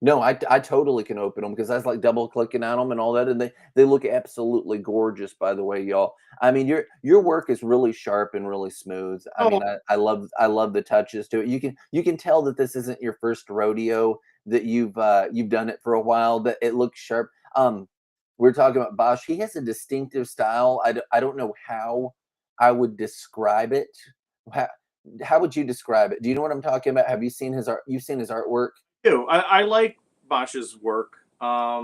[SPEAKER 1] No, I totally can open them because I was like double clicking on them and all that, and they look absolutely gorgeous. By the way, y'all. I mean your work is really sharp and really smooth. I
[SPEAKER 2] oh,
[SPEAKER 1] mean I love the touches to it. You can tell that this isn't your first rodeo. That you've done it for a while. That it looks sharp. We're talking about Bosch. He has a distinctive style. I don't know how I would describe it. How, how would you describe it? Do you know what I'm talking about? Have you seen his art? You've seen his artwork?
[SPEAKER 2] I like Bosch's work. I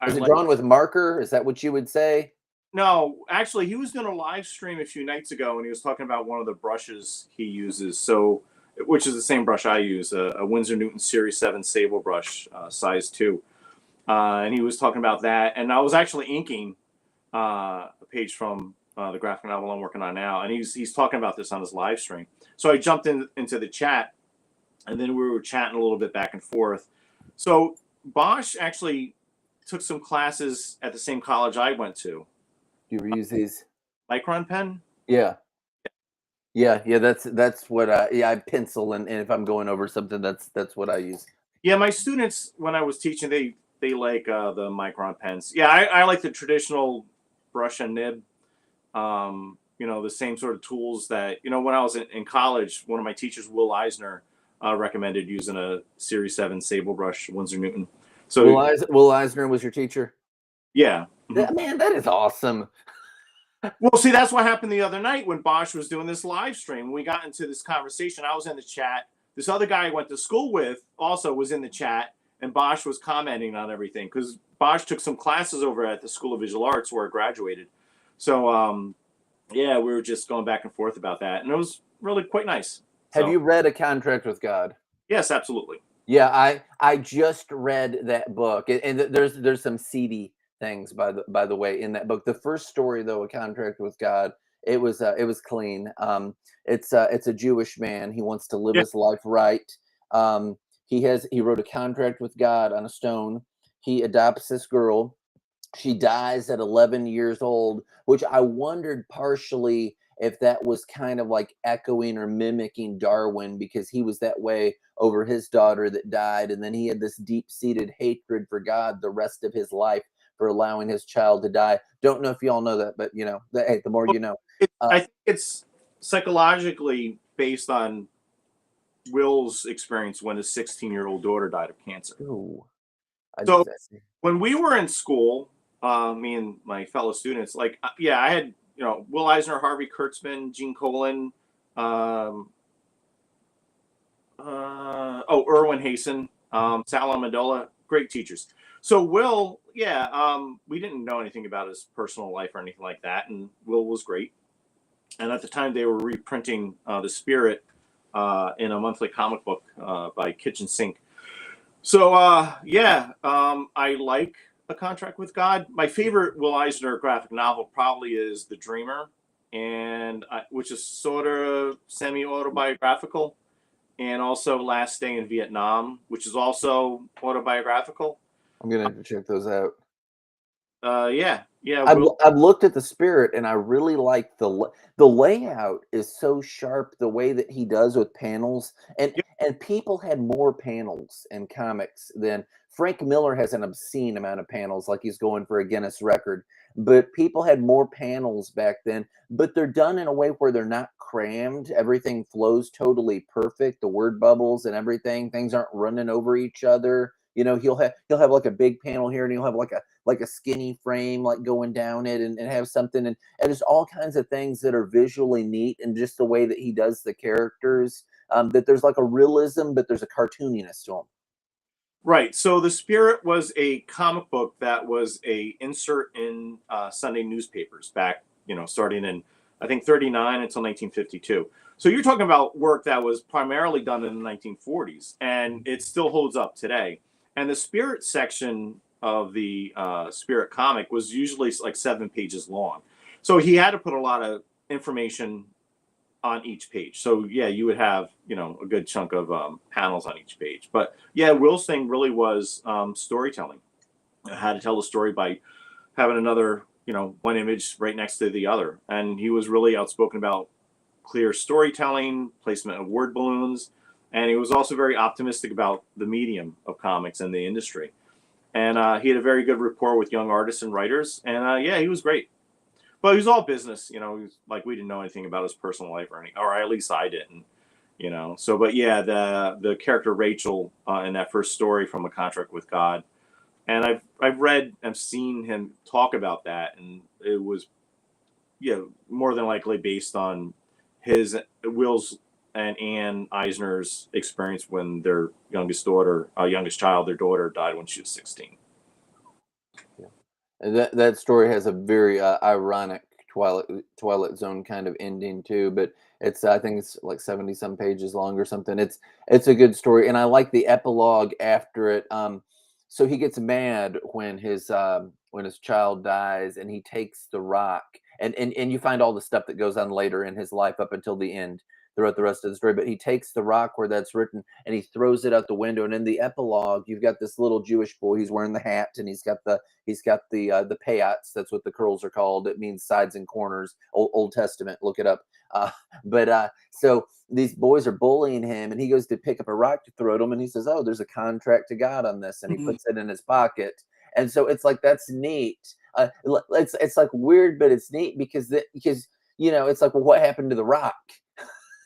[SPEAKER 1] Is it
[SPEAKER 2] like
[SPEAKER 1] drawn with marker? Is that what you would say?
[SPEAKER 2] No, actually, he was doing a live stream a few nights ago, and he was talking about one of the brushes he uses. So, which is the same brush I use, a Winsor Newton Series 7 Sable brush, size 2. And he was talking about that. And I was actually inking a page from the graphic novel I'm working on now, and he's talking about this on his live stream. So I jumped into the chat, and then we were chatting a little bit back and forth. So Bosch actually took some classes at the same college I went to.
[SPEAKER 1] Do you ever use these?
[SPEAKER 2] Micron pen.
[SPEAKER 1] Yeah. Yeah. That's what I pencil and if I'm going over something, that's what I use.
[SPEAKER 2] Yeah, my students when I was teaching, they like the Micron pens. Yeah, I like the traditional brush and nib. The same sort of tools that when I was in college, one of my teachers, Will Eisner, recommended using a Series 7 Sable brush, Winsor Newton. So
[SPEAKER 1] Will Eisner was your teacher?
[SPEAKER 2] yeah. Mhm.
[SPEAKER 1] Man, that is awesome.
[SPEAKER 2] Well, see, that's what happened the other night when Bosch was doing this live stream. We got into this conversation. I was in the chat. This other guy I went to school with also was in the chat, and Bosch was commenting on everything because Bosch took some classes over at the School of Visual Arts where I graduated. So, yeah, we were just going back and forth about that, and really quite nice.
[SPEAKER 1] Have
[SPEAKER 2] So
[SPEAKER 1] you read A Contract with God?
[SPEAKER 2] yes, absolutely.
[SPEAKER 1] Yeah, I just read that book, and there's some seedy things by the way in that book. The first story though, A Contract with God, it was clean. It's a Jewish man. He wants to live
[SPEAKER 2] Yeah.
[SPEAKER 1] his life right. He wrote a contract with God on a stone. He adopts this girl. She dies at 11 years old, which I wondered partially if that was kind of like echoing or mimicking Darwin, because he was that way over his daughter that died. And then he had this deep seated hatred for God the rest of his life for allowing his child to die. Don't know if you all know that, but hey, the more
[SPEAKER 2] Well,
[SPEAKER 1] you know.
[SPEAKER 2] I think it's psychologically based on Will's experience when his 16-year-old daughter died of cancer.
[SPEAKER 1] Ooh,
[SPEAKER 2] So
[SPEAKER 1] I,
[SPEAKER 2] when we were in school, me and my fellow students, like, yeah, I had, Will Eisner, Harvey Kurtzman, Gene Colan, um, Erwin Hasen, Sal Amendola, great teachers. So Will, yeah, we didn't know anything about his personal life or anything like that, and Will was great. And at the time, they were reprinting The Spirit in a monthly comic book by Kitchen Sink. So yeah, I like A Contract with God. My favorite Will Eisner graphic novel probably is The Dreamer, and which is sort of semi-autobiographical, and also Last Day in Vietnam, which is also autobiographical.
[SPEAKER 1] I'm gonna have to check those out.
[SPEAKER 2] Yeah, yeah,
[SPEAKER 1] I've
[SPEAKER 2] Will.
[SPEAKER 1] I've looked at The Spirit, and I really like the layout is so sharp, the way that he does with panels,
[SPEAKER 2] Yeah,
[SPEAKER 1] and people had more panels in comics than Frank Miller has an obscene amount of panels, like he's going for a Guinness record. But people had more panels back then, but they're done in a way where they're not crammed. Everything flows totally perfect. The word bubbles and everything. Things aren't running over each other. He'll have like a big panel here, and he'll have like a skinny frame like going down it, and have something, and there's all kinds of things that are visually neat, and just the way that he does the characters, that there's like a realism, but there's a cartooniness to him.
[SPEAKER 2] right. So The Spirit was a comic book that was a insert in Sunday newspapers back, starting in I think 39 until 1952. So you're talking about work that was primarily done in the 1940s, and it still holds up today. And the Spirit section of the Spirit comic was usually like 7 pages long. So he had to put a lot of information on each page. So yeah, you would have a good chunk of panels on each page. But yeah, Will's thing really was storytelling. How to tell a story by having another one image right next to the other, and he was really outspoken about clear storytelling, placement of word balloons, and he was also very optimistic about the medium of comics and the industry. And he had a very good rapport with young artists and writers, and yeah, he was great. But he was all business, he was, like, we didn't know anything about his personal life or anything, or at least I didn't, So, but yeah, the character Rachel in that first story from A Contract with God, and I've seen him talk about that, and it was more than likely based on his Will's and Ann Eisner's experience when their youngest child, their daughter, died when she was 16.
[SPEAKER 1] Yeah. And that story has a very ironic Twilight Zone kind of ending too, but I think it's like 70 some pages long or something. It's a good story, and I like the epilogue after it. So he gets mad when his child dies, and he takes the rock, and you find all the stuff that goes on later in his life up until the end throughout the rest of the story. But he takes the rock where that's written, and he throws it out the window. And in the epilogue, you've got this little Jewish boy. He's wearing the hat, and he's got the payats. That's what the curls are called. It means sides and corners. Old Testament. Look it up. But so these boys are bullying him, and he goes to pick up a rock to throw at him, and he says, "Oh, there's a contract to God on this," and he puts it in his pocket. And so it's like, that's neat. It's like weird, but it's neat because it's like, well, what happened to the rock?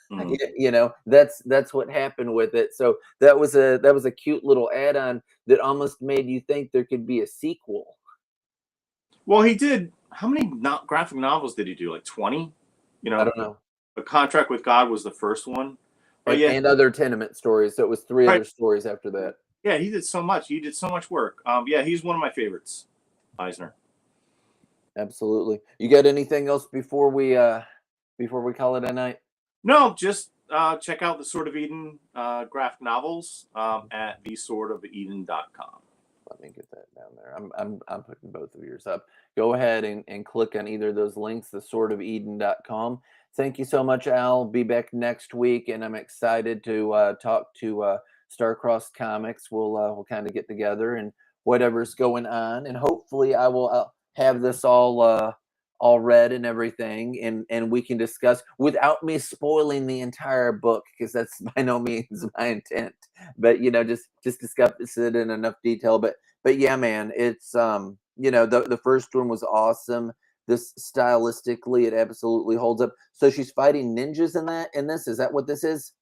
[SPEAKER 2] Mhm.
[SPEAKER 1] That's what happened with it. So that was a cute little add-on that almost made you think there could be a sequel.
[SPEAKER 2] Well, he did. How many graphic novels did he do? Like 20? You
[SPEAKER 1] I
[SPEAKER 2] know,
[SPEAKER 1] don't know.
[SPEAKER 2] A Contract with God was the first one. But
[SPEAKER 1] and,
[SPEAKER 2] yeah,
[SPEAKER 1] and other tenement stories. So it was three
[SPEAKER 2] right.
[SPEAKER 1] other stories after that.
[SPEAKER 2] Yeah, he did so much. He did so much work. Yeah, he's one of my favorites, Eisner.
[SPEAKER 1] Absolutely. You got anything else before we call it a night?
[SPEAKER 2] No, just check out the Sword of Eden graphic novels at theswordofeden.com.
[SPEAKER 1] Let me get that down there. I'm putting both of yours up. Go ahead and click on either of those links, theswordofeden.com. Thank you so much, Al. Be back next week, and I'm excited to talk to Starcross Comics. We'll kind of get together and whatever's going on, and hopefully I will have this all read and everything, and we can discuss without me spoiling the entire book, because that's by no means my intent. But just discuss it in enough detail. But yeah, man, it's the first one was awesome. This stylistically, it absolutely holds up. So she's fighting ninjas in this. Is that what this is?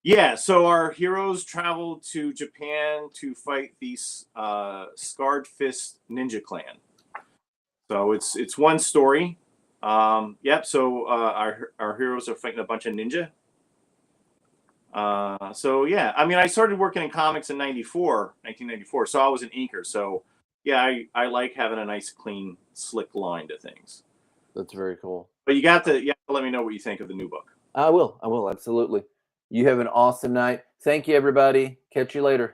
[SPEAKER 2] Yeah, so our heroes travel to Japan to fight the Scarred Fist Ninja Clan. So it's one story. Yep. So our heroes are fighting a bunch of ninja. So yeah, I mean, I started working in comics in 1994. So I was an inker. So yeah, I like having a nice, clean, slick line to things.
[SPEAKER 1] That's very cool.
[SPEAKER 2] But you have to let me know what you think of the new book.
[SPEAKER 1] I will absolutely. You have an awesome night. Thank you, everybody. Catch you later.